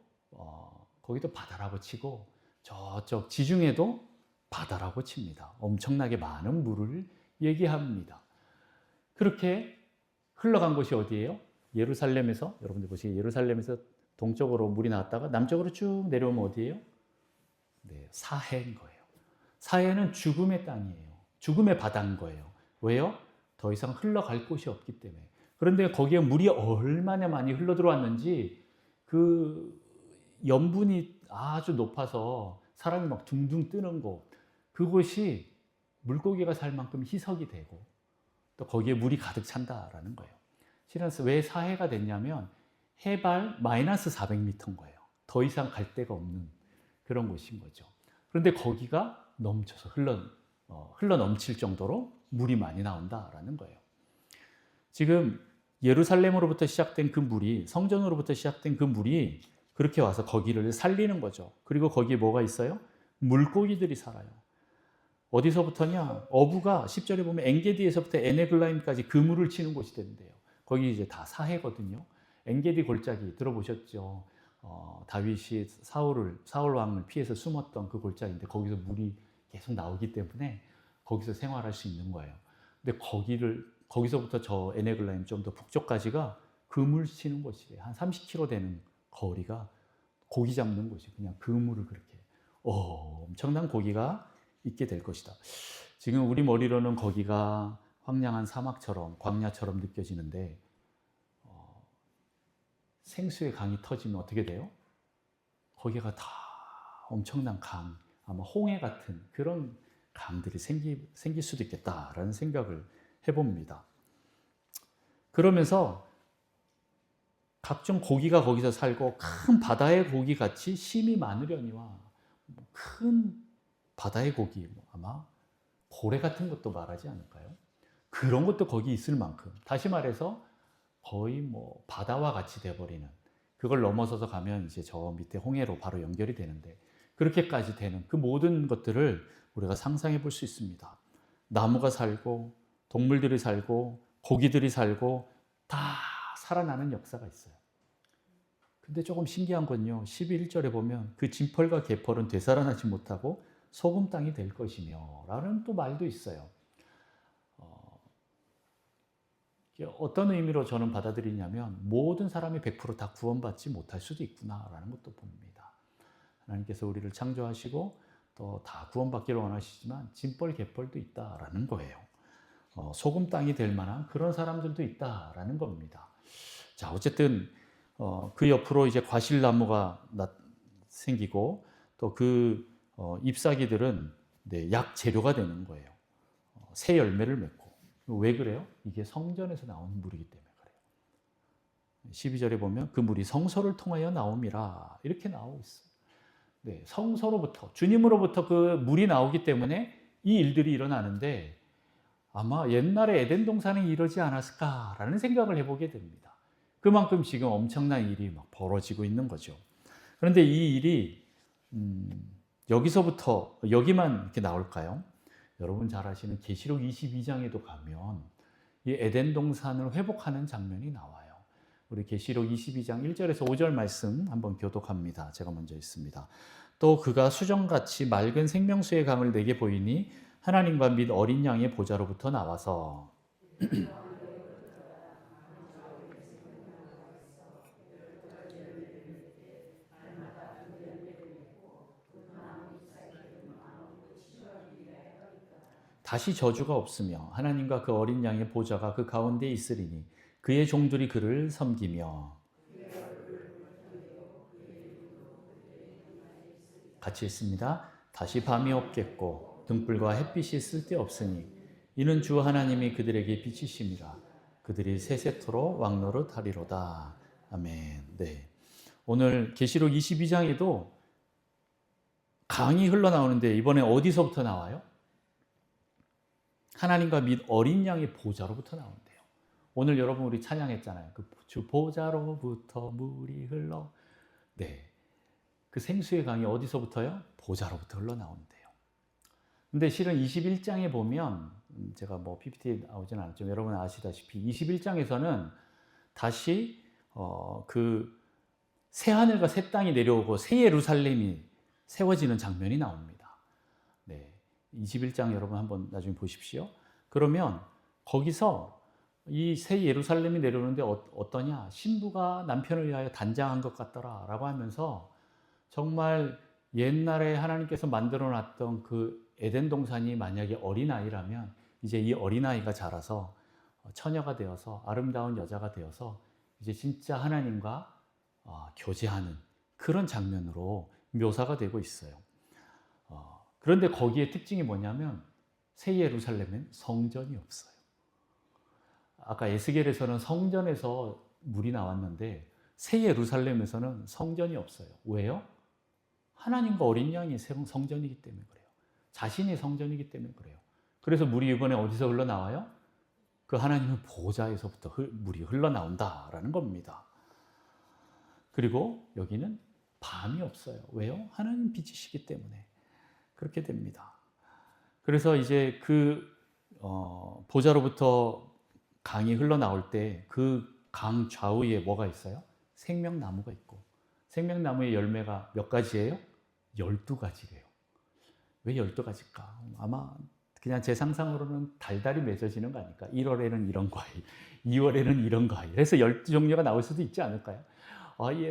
거기도 바다라고 치고 저쪽 지중해도 바다라고 칩니다. 엄청나게 많은 물을 얘기합니다. 그렇게 흘러간 곳이 어디예요? 예루살렘에서 여러분들 보시기에 예루살렘에서 동쪽으로 물이 나왔다가 남쪽으로 쭉 내려오면 어디예요? 네, 사해인 거예요. 사해는 죽음의 땅이에요. 죽음의 바다인 거예요. 왜요? 더 이상 흘러갈 곳이 없기 때문에. 그런데 거기에 물이 얼마나 많이 흘러 들어왔는지 그 염분이 아주 높아서 사람이 막 둥둥 뜨는 곳, 그곳이 물고기가 살 만큼 희석이 되고 또 거기에 물이 가득 찬다라는 거예요. 실은 왜 사해가 됐냐면 해발 마이너스 400m인 거예요. 더 이상 갈 데가 없는 그런 곳인 거죠. 그런데 거기가 넘쳐서 흘러 넘칠 정도로 물이 많이 나온다라는 거예요. 지금 예루살렘으로부터 시작된 그 물이, 성전으로부터 시작된 그 물이 그렇게 와서 거기를 살리는 거죠. 그리고 거기에 뭐가 있어요? 물고기들이 살아요. 어디서부터냐? 어부가 10절에 보면 엔게디에서부터 에네글라임까지 그물을 치는 곳이 된대요. 거기 이제 다 사해거든요. 엔게디 골짜기 들어보셨죠? 다윗이 사울 왕을 피해서 숨었던 그 골짜기인데 거기서 물이 계속 나오기 때문에 거기서 생활할 수 있는 거예요. 근데 거기서부터 저 에네글라임 좀 더 북쪽까지가 그물 치는 곳이래요. 한 30km 되는 거리가 고기 잡는 곳이 그냥 그물을 그렇게 엄청난 고기가 있게 될 것이다. 지금 우리 머리로는 거기가 황량한 사막처럼 광야처럼 느껴지는데 생수의 강이 터지면 어떻게 돼요? 거기가 다 엄청난 강, 아마 홍해 같은 그런 강들이 생길 수도 있겠다라는 생각을 해봅니다. 그러면서 각종 고기가 거기서 살고 큰 바다의 고기 같이 심이 많으려니와 큰 바다의 고기, 아마 고래 같은 것도 말하지 않을까요? 그런 것도 거기 있을 만큼, 다시 말해서 거의 바다와 같이 돼버리는, 그걸 넘어서서 가면 이제 저 밑에 홍해로 바로 연결이 되는데 그렇게까지 되는 그 모든 것들을 우리가 상상해 볼 수 있습니다. 나무가 살고 동물들이 살고 고기들이 살고 다 살아나는 역사가 있어요. 근데 조금 신기한 건요, 11절에 보면 그 진펄과 개펄은 되살아나지 못하고 소금 땅이 될 것이며 라는 또 말도 있어요. 어떤 의미로 저는 받아들이냐면 모든 사람이 100% 다 구원받지 못할 수도 있구나라는 것도 봅니다. 하나님께서 우리를 창조하시고 또 다 구원받기를 원하시지만 진펄 개펄도 있다라는 거예요. 소금 땅이 될 만한 그런 사람들도 있다라는 겁니다. 자, 어쨌든 그 옆으로 이제 과실나무가 생기고 또 그 잎사귀들은 약 재료가 되는 거예요. 새 열매를 맺고. 왜 그래요? 이게 성전에서 나오는 물이기 때문에 그래요. 12절에 보면 그 물이 성소를 통하여 나옴이라 이렇게 나오고 있어요. 네, 성소로부터, 주님으로부터 그 물이 나오기 때문에 이 일들이 일어나는데 아마 옛날에 에덴 동산이 이러지 않았을까라는 생각을 해보게 됩니다. 그만큼 지금 엄청난 일이 막 벌어지고 있는 거죠. 그런데 이 일이 여기만 이렇게 나올까요? 여러분 잘 아시는 계시록 22장에도 가면 이 에덴 동산을 회복하는 장면이 나와요. 우리 계시록 22장 1절에서 5절 말씀 한번 교독합니다. 제가 먼저 읽습니다. 또 그가 수정같이 맑은 생명수의 강을 내게 보이니 하나님과 및 어린 양의 보좌로부터 나와서 다시 저주가 없으며 하나님과 그 어린 양의 보좌가 그 가운데 있으리니 그의 종들이 그를 섬기며. 같이 읽습니다. 다시 밤이 없겠고 등불과 햇빛이 쓸데없으니 이는 주 하나님이 그들에게 빛이심이라. 그들이 세세토록 왕노릇 하리로다. 아멘. 네. 오늘 계시록 22장에도 강이 흘러나오는데 이번에 어디서부터 나와요? 하나님과 및 어린 양의 보좌로부터 나온대요. 오늘 여러분 우리 찬양했잖아요. 그 주 보좌로부터 물이 흘러. 네. 그 생수의 강이 어디서부터요? 보좌로부터 흘러나온대요. 근데 실은 21장에 보면 제가 뭐 PPT에 나오진 않았지만 여러분 아시다시피 21장에서는 다시 그 새 하늘과 새 땅이 내려오고 새 예루살렘이 세워지는 장면이 나옵니다. 네. 21장 여러분 한번 나중에 보십시오. 그러면 거기서 이 새 예루살렘이 내려오는데 어떠냐? 신부가 남편을 위하여 단장한 것 같더라 라고 하면서 정말 옛날에 하나님께서 만들어 놨던 그 에덴 동산이 만약에 어린아이라면 이제 이 어린아이가 자라서 처녀가 되어서 아름다운 여자가 되어서 이제 진짜 하나님과 교제하는 그런 장면으로 묘사가 되고 있어요. 그런데 거기에 특징이 뭐냐면 새 예루살렘엔 성전이 없어요. 아까 에스겔에서는 성전에서 물이 나왔는데 새 예루살렘에서는 성전이 없어요. 왜요? 하나님과 어린 양이 성전이기 때문에 그래요. 자신이 성전이기 때문에 그래요. 그래서 물이 이번에 어디서 흘러나와요? 그 하나님의 보좌에서부터 물이 흘러나온다라는 겁니다. 그리고 여기는 밤이 없어요. 왜요? 하나님 빛이시기 때문에 그렇게 됩니다. 그래서 이제 그 보좌로부터 강이 흘러나올 때 그 강 좌우에 뭐가 있어요? 생명나무가 있고 생명나무의 열매가 몇 가지예요? 12가지래요. 왜 12가지일까? 아마 그냥 제 상상으로는 달달이 맺어지는 거 아닐까? 1월에는 이런 과일, 2월에는 이런 과일. 그래서 12종류가 나올 수도 있지 않을까요?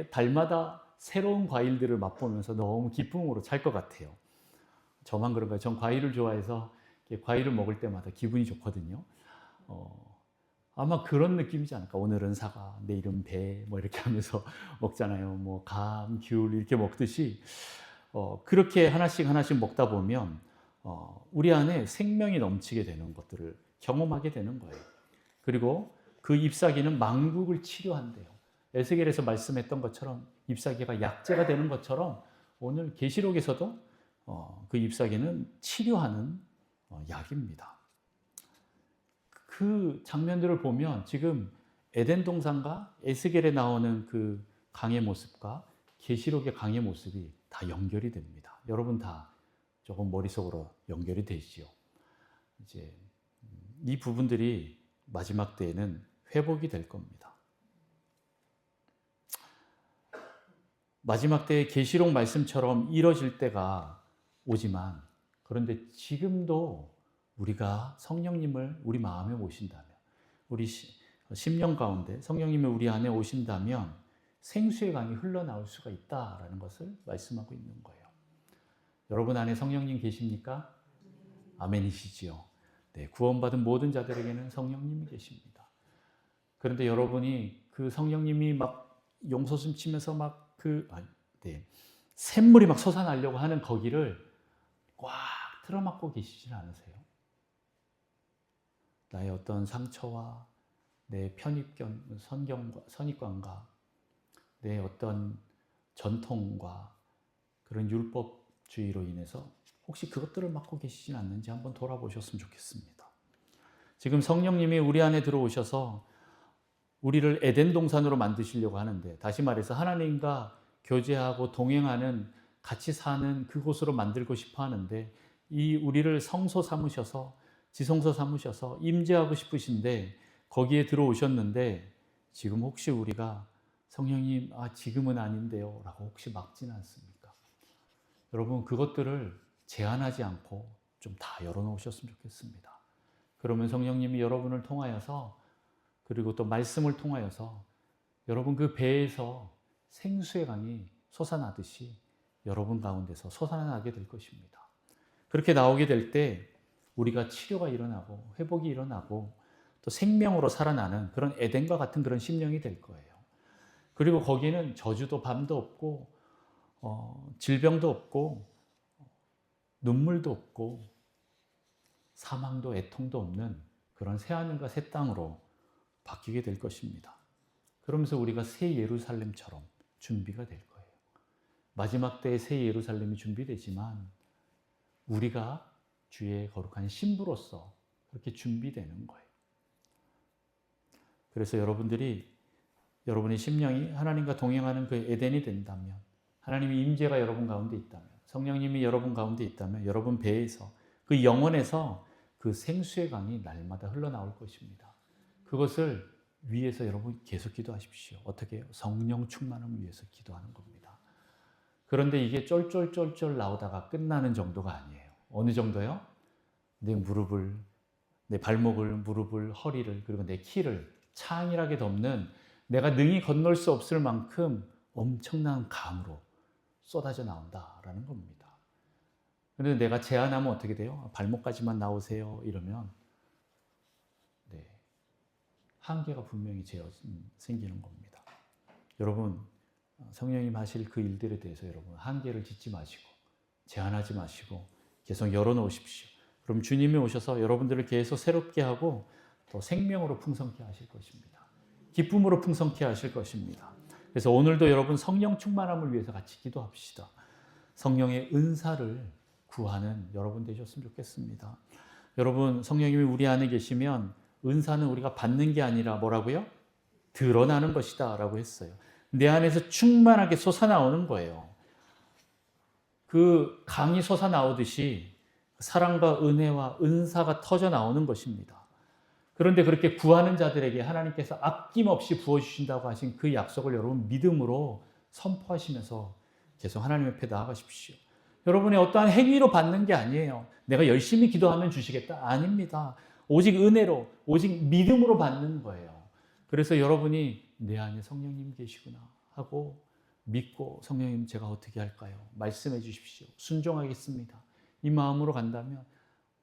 달마다 새로운 과일들을 맛보면서 너무 기쁨으로 찰 것 같아요. 저만 그런가요? 전 과일을 좋아해서 과일을 먹을 때마다 기분이 좋거든요. 아마 그런 느낌이지 않을까? 오늘은 사과, 내일은 배, 뭐 이렇게 하면서 먹잖아요. 뭐 감, 귤 이렇게 먹듯이 그렇게 하나씩 먹다 보면 우리 안에 생명이 넘치게 되는 것들을 경험하게 되는 거예요. 그리고 그 잎사귀는 망국을 치료한대요. 에스겔에서 말씀했던 것처럼 잎사귀가 약재가 되는 것처럼 오늘 계시록에서도 그 잎사귀는 치료하는 약입니다. 그 장면들을 보면 지금 에덴 동산과 에스겔에 나오는 그 강의 모습과 계시록의 강의 모습이 다 연결이 됩니다. 여러분 다 조금 머릿속으로 연결이 되시죠. 이제 이 부분들이 마지막 때에는 회복이 될 겁니다. 마지막 때의 계시록 말씀처럼 이뤄질 때가 오지만 그런데 지금도 우리가 성령님을 우리 마음에 모신다면 우리 심령 가운데 성령님이 우리 안에 오신다면 생수의 강이 흘러나올 수가 있다라는 것을 말씀하고 있는 거예요. 여러분 안에 성령님 계십니까? 아멘이시지요. 네, 구원받은 모든 자들에게는 성령님이 계십니다. 그런데 여러분이 그 성령님이 막 용솟음 치면서 막 샘물이 막 솟아나려고 하는 거기를 꽉 틀어막고 계시진 않으세요? 나의 어떤 상처와 내 선입관과 내 어떤 전통과 그런 율법주의로 인해서 혹시 그것들을 막고 계시진 않는지 한번 돌아보셨으면 좋겠습니다. 지금 성령님이 우리 안에 들어오셔서 우리를 에덴 동산으로 만드시려고 하는데 다시 말해서 하나님과 교제하고 동행하는 같이 사는 그곳으로 만들고 싶어 하는데 이 우리를 성소 삼으셔서 지성소 삼으셔서 임재하고 싶으신데 거기에 들어오셨는데 지금 혹시 우리가 성령님 지금은 아닌데요 라고 혹시 막지는 않습니까? 여러분 그것들을 제한하지 않고 좀 다 열어놓으셨으면 좋겠습니다. 그러면 성령님이 여러분을 통하여서 그리고 또 말씀을 통하여서 여러분 그 배에서 생수의 강이 솟아나듯이 여러분 가운데서 솟아나게 될 것입니다. 그렇게 나오게 될 때 우리가 치료가 일어나고 회복이 일어나고 또 생명으로 살아나는 그런 에덴과 같은 그런 심령이 될 거예요. 그리고 거기는 저주도 밤도 없고 질병도 없고 눈물도 없고 사망도 애통도 없는 그런 새하늘과 새 땅으로 바뀌게 될 것입니다. 그러면서 우리가 새 예루살렘처럼 준비가 될 거예요. 마지막 때의 새 예루살렘이 준비되지만 우리가 주의 거룩한 신부로서 그렇게 준비되는 거예요. 그래서 여러분의 심령이 하나님과 동행하는 그 에덴이 된다면, 하나님의 임재가 여러분 가운데 있다면, 성령님이 여러분 가운데 있다면 여러분 배에서 그 영혼에서 그 생수의 강이 날마다 흘러나올 것입니다. 그것을 위해서 여러분 계속 기도하십시오. 어떻게 해요? 성령 충만함을 위해서 기도하는 겁니다. 그런데 이게 쫄쫄쫄쫄 나오다가 끝나는 정도가 아니에요. 어느 정도요? 내 무릎을, 내 발목을, 무릎을, 허리를, 그리고 내 키를 창이라게 덮는 내가 능히 건널 수 없을 만큼 엄청난 강으로 쏟아져 나온다라는 겁니다. 그런데 내가 제한하면 어떻게 돼요? 발목까지만 나오세요 이러면 한계가 분명히 생기는 겁니다. 여러분, 성령님 하실 그 일들에 대해서 여러분 한계를 짓지 마시고 제한하지 마시고 계속 열어놓으십시오. 그럼 주님이 오셔서 여러분들을 계속 새롭게 하고 또 생명으로 풍성케 하실 것입니다. 기쁨으로 풍성케 하실 것입니다. 그래서 오늘도 여러분 성령 충만함을 위해서 같이 기도합시다. 성령의 은사를 구하는 여러분 되셨으면 좋겠습니다. 여러분, 성령님이 우리 안에 계시면 은사는 우리가 받는 게 아니라 뭐라고요? 드러나는 것이다 라고 했어요. 내 안에서 충만하게 솟아나오는 거예요. 그 강이 솟아나오듯이 사랑과 은혜와 은사가 터져 나오는 것입니다. 그런데 그렇게 구하는 자들에게 하나님께서 아낌없이 부어주신다고 하신 그 약속을 여러분 믿음으로 선포하시면서 계속 하나님 앞에 나아가십시오. 여러분의 어떠한 행위로 받는 게 아니에요. 내가 열심히 기도하면 주시겠다? 아닙니다. 오직 은혜로, 오직 믿음으로 받는 거예요. 그래서 여러분이 내 안에 성령님 계시구나 하고 믿고 성령님 제가 어떻게 할까요? 말씀해 주십시오. 순종하겠습니다. 이 마음으로 간다면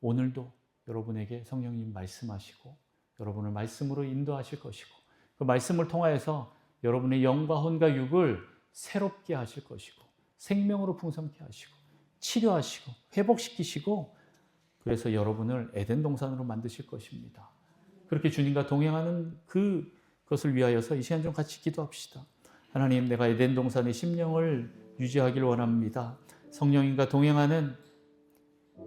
오늘도 여러분에게 성령님 말씀하시고 여러분을 말씀으로 인도하실 것이고 그 말씀을 통하여서 여러분의 영과 혼과 육을 새롭게 하실 것이고 생명으로 풍성케 하시고 치료하시고 회복시키시고 그래서 여러분을 에덴 동산으로 만드실 것입니다. 그렇게 주님과 동행하는 그것을 위하여서 이 시간 좀 같이 기도합시다. 하나님, 내가 에덴 동산의 심령을 유지하길 원합니다. 성령님과 동행하는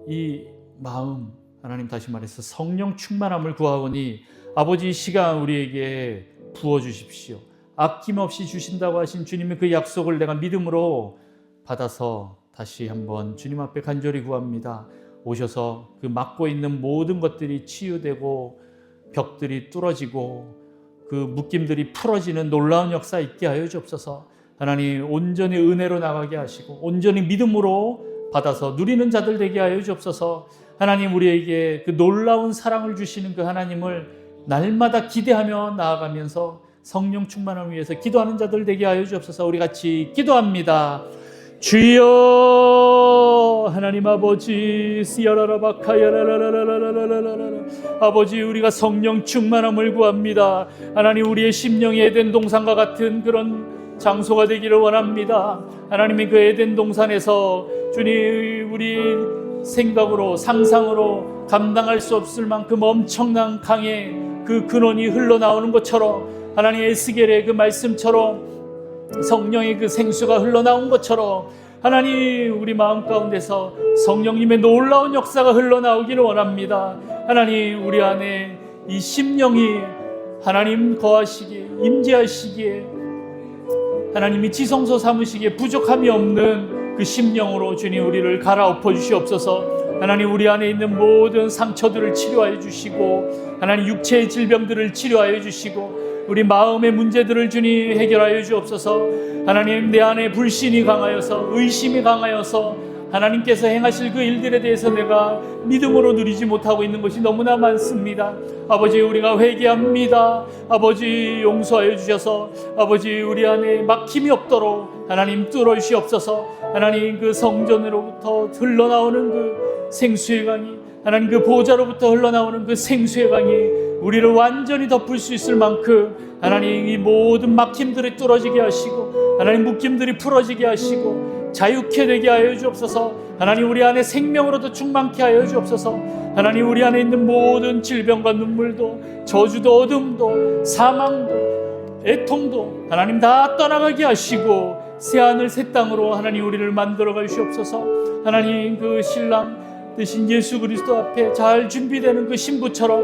이 마음, 하나님 다시 말해서 성령 충만함을 구하오니 아버지 이 시간 우리에게 부어주십시오. 아낌없이 주신다고 하신 주님의 그 약속을 내가 믿음으로 받아서 다시 한번 주님 앞에 간절히 구합니다. 오셔서 그 막고 있는 모든 것들이 치유되고 벽들이 뚫어지고 그 묶임들이 풀어지는 놀라운 역사 있게 하여 주옵소서. 하나님 온전히 은혜로 나가게 하시고 온전히 믿음으로 받아서 누리는 자들 되게 하여 주옵소서. 하나님 우리에게 그 놀라운 사랑을 주시는 그 하나님을 날마다 기대하며 나아가면서 성령 충만을 위해서 기도하는 자들 되게 하여 주옵소서. 우리 같이 기도합니다. 주여 하나님 아버지 아버지 우리가 성령 충만함을 구합니다. 하나님 우리의 심령이 에덴 동산과 같은 그런 장소가 되기를 원합니다. 하나님이 그 에덴 동산에서 주님 우리 생각으로 상상으로 감당할 수 없을 만큼 엄청난 강의 그 근원이 흘러나오는 것처럼 하나님 에스겔의 그 말씀처럼 성령의 그 생수가 흘러나온 것처럼 하나님 우리 마음 가운데서 성령님의 놀라운 역사가 흘러나오기를 원합니다. 하나님 우리 안에 이 심령이 하나님 거하시기에 임재하시기에 하나님이 지성소 삼으시기에 부족함이 없는 그 심령으로 주님 우리를 갈아엎어 주시옵소서. 하나님 우리 안에 있는 모든 상처들을 치료하여 주시고 하나님 육체의 질병들을 치료하여 주시고 우리 마음의 문제들을 주님 해결하여 주옵소서. 하나님 내 안에 불신이 강하여서 의심이 강하여서 하나님께서 행하실 그 일들에 대해서 내가 믿음으로 누리지 못하고 있는 것이 너무나 많습니다. 아버지 우리가 회개합니다. 아버지 용서하여 주셔서 아버지 우리 안에 막힘이 없도록 하나님 뚫어주시옵소서. 하나님 그 성전으로부터 흘러나오는 그 생수의 강이 하나님 그 보좌로부터 흘러나오는 그 생수의 강이 우리를 완전히 덮을 수 있을 만큼 하나님 이 모든 막힘들이 뚫어지게 하시고 하나님 묶임들이 풀어지게 하시고 자유케 되게 하여 주옵소서. 하나님 우리 안에 생명으로도 충만케 하여 주옵소서. 하나님 우리 안에 있는 모든 질병과 눈물도 저주도 어둠도 사망도 애통도 하나님 다 떠나가게 하시고 새하늘 새 땅으로 하나님 우리를 만들어 가시옵소서. 하나님 그 신랑 되신 예수 그리스도 앞에 잘 준비되는 그 신부처럼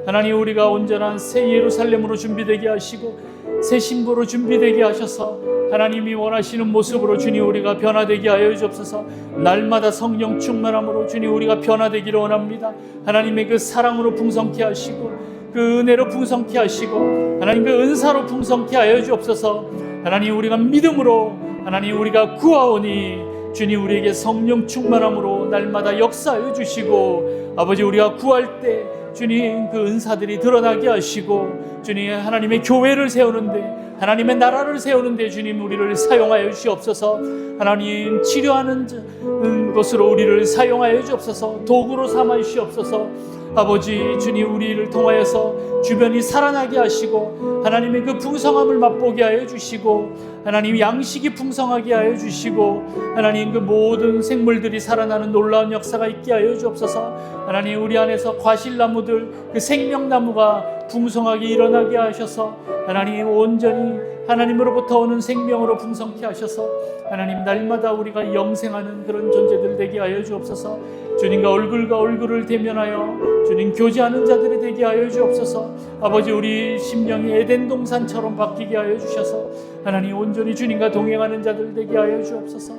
하나님 우리가 온전한 새 예루살렘으로 준비되게 하시고 새 신부로 준비되게 하셔서 하나님이 원하시는 모습으로 주님 우리가 변화되게 하여 주옵소서. 날마다 성령 충만함으로 주님 우리가 변화되기를 원합니다. 하나님의 그 사랑으로 풍성케 하시고 그 은혜로 풍성케 하시고 하나님 그 은사로 풍성케 하여 주옵소서. 하나님 우리가 믿음으로 하나님 우리가 구하오니 주님 우리에게 성령 충만함으로 날마다 역사하여 주시고 아버지 우리가 구할 때 주님 그 은사들이 드러나게 하시고 주님 하나님의 교회를 세우는데 하나님의 나라를 세우는데 주님 우리를 사용하여 주시옵소서. 하나님 치료하는 것으로 우리를 사용하여 주옵소서. 도구로 삼아 주시옵소서. 아버지 주님 우리를 통하여서 주변이 살아나게 하시고 하나님의 그 풍성함을 맛보게 하여 주시고 하나님 양식이 풍성하게 하여 주시고 하나님 그 모든 생물들이 살아나는 놀라운 역사가 있게 하여 주옵소서. 하나님 우리 안에서 과실나무들 그 생명나무가 풍성하게 일어나게 하셔서 하나님 온전히 하나님으로부터 오는 생명으로 풍성케 하셔서 하나님 날마다 우리가 영생하는 그런 존재들 되게 하여 주옵소서. 주님과 얼굴과 얼굴을 대면하여 주님 교제하는 자들이 되게 하여 주옵소서. 아버지 우리 심령이 에덴 동산처럼 바뀌게 하여 주셔서 하나님 온전히 주님과 동행하는 자들 되게 하여 주옵소서.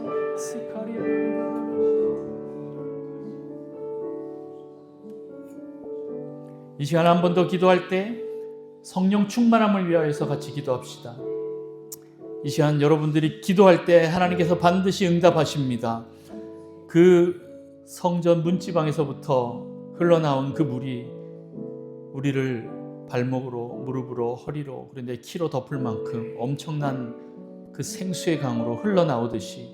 이 시간 한 번 더 기도할 때 성령 충만함을 위하여서 같이 기도합시다. 이 시간 여러분들이 기도할 때 하나님께서 반드시 응답하십니다. 그 성전 문지방에서부터 흘러나온 그 물이 우리를 발목으로 무릎으로 허리로 그런데 키로 덮을 만큼 엄청난 그 생수의 강으로 흘러나오듯이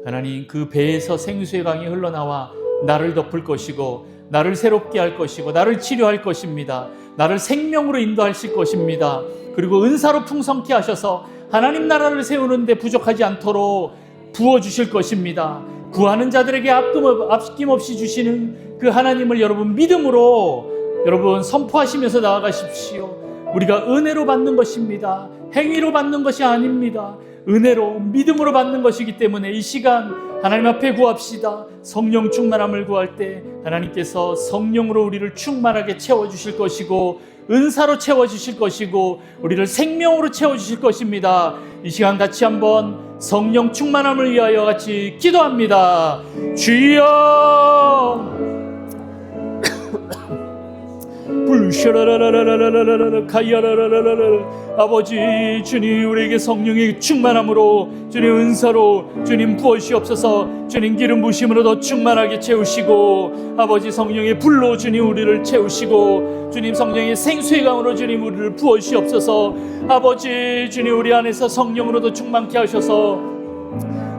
하나님 그 배에서 생수의 강이 흘러나와 나를 덮을 것이고 나를 새롭게 할 것이고 나를 치료할 것입니다. 나를 생명으로 인도하실 것입니다. 그리고 은사로 풍성케 하셔서 하나님 나라를 세우는데 부족하지 않도록 부어주실 것입니다. 구하는 자들에게 아낌없이 주시는 그 하나님을 여러분 믿음으로 여러분 선포하시면서 나아가십시오. 우리가 은혜로 받는 것입니다. 행위로 받는 것이 아닙니다. 은혜로 믿음으로 받는 것이기 때문에 이 시간 하나님 앞에 구합시다. 성령 충만함을 구할 때 하나님께서 성령으로 우리를 충만하게 채워주실 것이고 은사로 채워주실 것이고 우리를 생명으로 채워주실 것입니다. 이 시간 같이 한번 성령 충만함을 위하여 같이 기도합니다. 주여 아버지 주님 우리에게 성령의 충만함으로 주님 은사로 주님 부으시옵소서. 주님 기름 부으심으로 더 충만하게 채우시고 아버지 성령의 불로 주님 우리를 채우시고 주님 성령의 생수의 강으로 주님 우리를 부으시옵소서. 아버지 주님 우리 안에서 성령으로 더 충만케 하셔서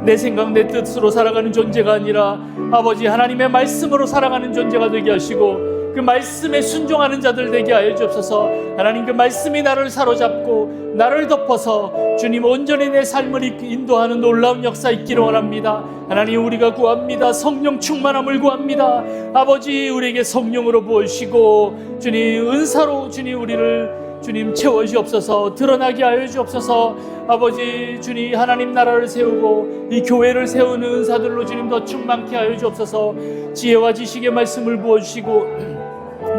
내 생각 내 뜻으로 살아가는 존재가 아니라 아버지 하나님의 말씀으로 살아가는 존재가 되게 하시고 그 말씀에 순종하는 자들 되게 하여 주옵소서. 하나님 그 말씀이 나를 사로잡고 나를 덮어서 주님 온전히 내 삶을 인도하는 놀라운 역사 있기를 원합니다. 하나님 우리가 구합니다. 성령 충만함을 구합니다. 아버지 우리에게 성령으로 부으시고 주님 은사로 주님 우리를 주님 채워주옵소서. 드러나게 하여 주옵소서. 아버지 주님 하나님 나라를 세우고 이 교회를 세우는 은사들로 주님 더 충만케 하여 주옵소서. 지혜와 지식의 말씀을 부어주시고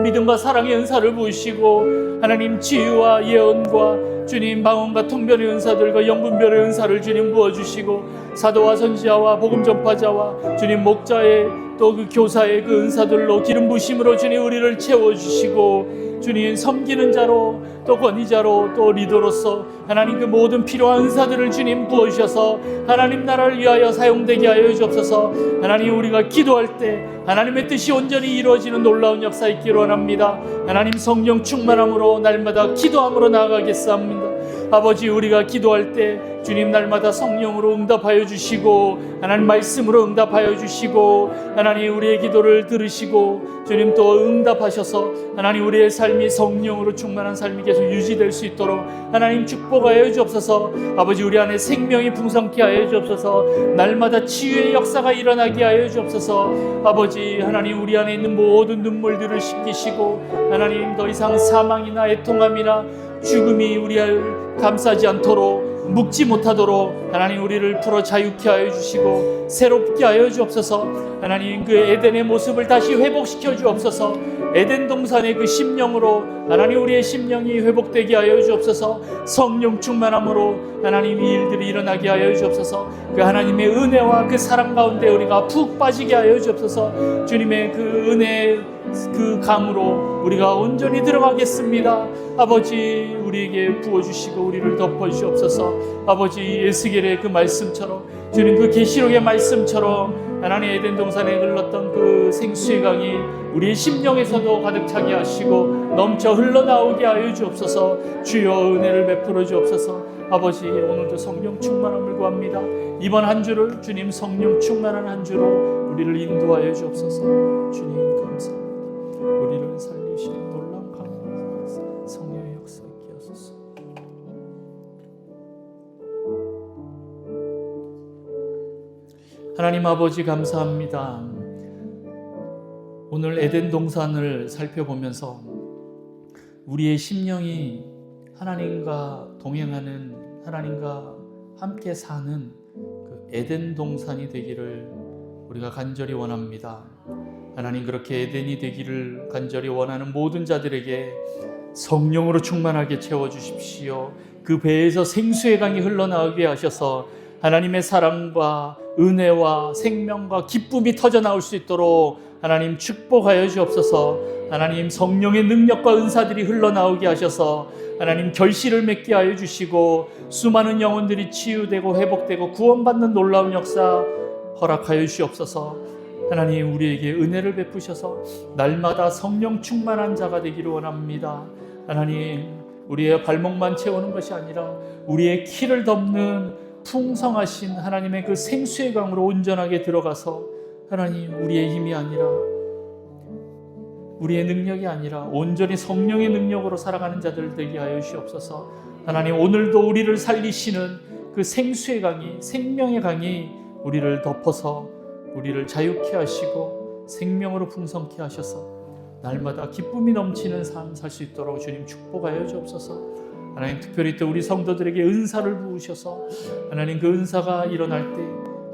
믿음과 사랑의 은사를 부으시고 하나님 치유와 예언과 주님 방언과 통변의 은사들과 영분별의 은사를 주님 부어주시고 사도와 선지자와 복음 전파자와 주님 목자의 또 그 교사의 그 은사들로 기름 부심으로 주님 우리를 채워주시고 주님 섬기는 자로 또 권위자로 또 리더로서 하나님 그 모든 필요한 은사들을 주님 부어주셔서 하나님 나라를 위하여 사용되게 하여 주옵소서. 하나님 우리가 기도할 때 하나님의 뜻이 온전히 이루어지는 놀라운 역사 있기를 원합니다. 하나님 성령 충만함으로 날마다 기도함으로 나아가겠사옵니다. 아버지, 우리가 기도할 때 주님 날마다 성령으로 응답하여 주시고 하나님 말씀으로 응답하여 주시고 하나님 우리의 기도를 들으시고 주님 또 응답하셔서 하나님 우리의 삶이 성령으로 충만한 삶이 계속 유지될 수 있도록 하나님 축복하여 주옵소서. 아버지, 우리 안에 생명이 풍성케 하여 주옵소서. 날마다 치유의 역사가 일어나게 하여 주옵소서. 아버지 하나님, 우리 안에 있는 모든 눈물들을 씻기시고 하나님 더 이상 사망이나 애통함이나 죽음이 우리를 감싸지 않도록, 묵지 못하도록 하나님 우리를 풀어 자유케 하여 주시고 새롭게 하여 주옵소서. 하나님 그 에덴의 모습을 다시 회복시켜 주옵소서. 에덴 동산의 그 심령으로 하나님 우리의 심령이 회복되게 하여 주옵소서. 성령 충만함으로 하나님 이 일들이 일어나게 하여 주옵소서. 그 하나님의 은혜와 그 사랑 가운데 우리가 푹 빠지게 하여 주옵소서. 주님의 그 은혜 그 강으로 우리가 온전히 들어가겠습니다. 아버지, 우리에게 부어주시고 우리를 덮어주시옵소서. 아버지, 에스겔의 그 말씀처럼 주님 그 계시록의 말씀처럼 하나님 에덴 동산에 흘렀던 그 생수의 강이 우리의 심령에서도 가득 차게 하시고 넘쳐 흘러나오게 하여 주옵소서. 주여 은혜를 베풀어 주옵소서. 아버지, 오늘도 성령 충만함을 구합니다. 이번 한 주를 주님 성령 충만한 한 주로 우리를 인도하여 주옵소서. 주님 감사합니다. 우리를 살리시는 놀라운 강력 성령의 역사 있게 하소서. 하나님 아버지 감사합니다. 오늘 에덴 동산을 살펴보면서 우리의 심령이 하나님과 동행하는, 하나님과 함께 사는 그 에덴 동산이 되기를 우리가 간절히 원합니다. 하나님, 그렇게 에덴이 되기를 간절히 원하는 모든 자들에게 성령으로 충만하게 채워주십시오. 그 배에서 생수의 강이 흘러나오게 하셔서 하나님의 사랑과 은혜와 생명과 기쁨이 터져나올 수 있도록 하나님 축복하여 주옵소서. 하나님 성령의 능력과 은사들이 흘러나오게 하셔서 하나님 결실을 맺게 하여 주시고 수많은 영혼들이 치유되고 회복되고 구원받는 놀라운 역사 허락하여 주시옵소서. 하나님, 우리에게 은혜를 베푸셔서 날마다 성령 충만한 자가 되기를 원합니다. 하나님, 우리의 발목만 채우는 것이 아니라 우리의 키를 덮는 풍성하신 하나님의 그 생수의 강으로 온전하게 들어가서 하나님, 우리의 힘이 아니라 우리의 능력이 아니라 온전히 성령의 능력으로 살아가는 자들 되게 하여 주시옵소서. 하나님, 오늘도 우리를 살리시는 그 생수의 강이, 생명의 강이 우리를 덮어서 우리를 자유케 하시고 생명으로 풍성케 하셔서 날마다 기쁨이 넘치는 삶 살 수 있도록 주님 축복하여 주옵소서. 하나님, 특별히 또 우리 성도들에게 은사를 부으셔서 하나님 그 은사가 일어날 때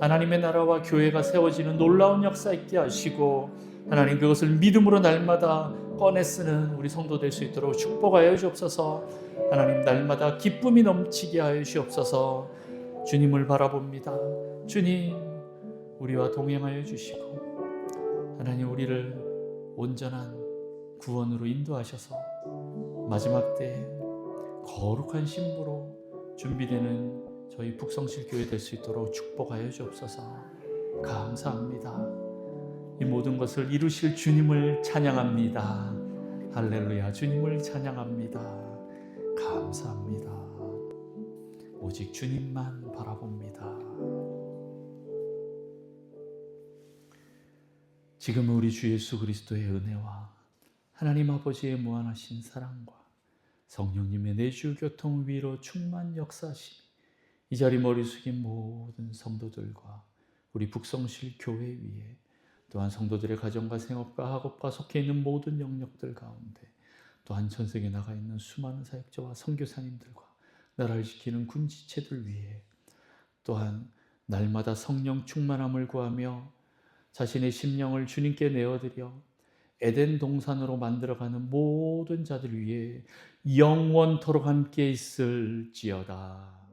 하나님의 나라와 교회가 세워지는 놀라운 역사 있게 하시고 하나님 그것을 믿음으로 날마다 꺼내 쓰는 우리 성도 될 수 있도록 축복하여 주옵소서. 하나님, 날마다 기쁨이 넘치게 하여 주옵소서. 주님을 바라봅니다. 주님, 우리와 동행하여 주시고 하나님, 우리를 온전한 구원으로 인도하셔서 마지막 때 거룩한 신부로 준비되는 저희 북성실 교회 될 수 있도록 축복하여 주옵소서. 감사합니다. 이 모든 것을 이루실 주님을 찬양합니다. 할렐루야, 주님을 찬양합니다. 감사합니다. 오직 주님만 바라봅니다. 지금은 우리 주 예수 그리스도의 은혜와 하나님 아버지의 무한하신 사랑과 성령님의 내주 교통 위로 충만 역사하심, 이 자리 머리 숙인 모든 성도들과 우리 북성실 교회 위에 또한 성도들의 가정과 생업과 학업과 속해 있는 모든 영역들 가운데 또한 전 세계에 나가 있는 수많은 사역자와 선교사님들과 나라를 지키는 군지체들 위에 또한 날마다 성령 충만함을 구하며 자신의 심령을 주님께 내어드려 에덴 동산으로 만들어가는 모든 자들 위해 영원토록 함께 있을지어다.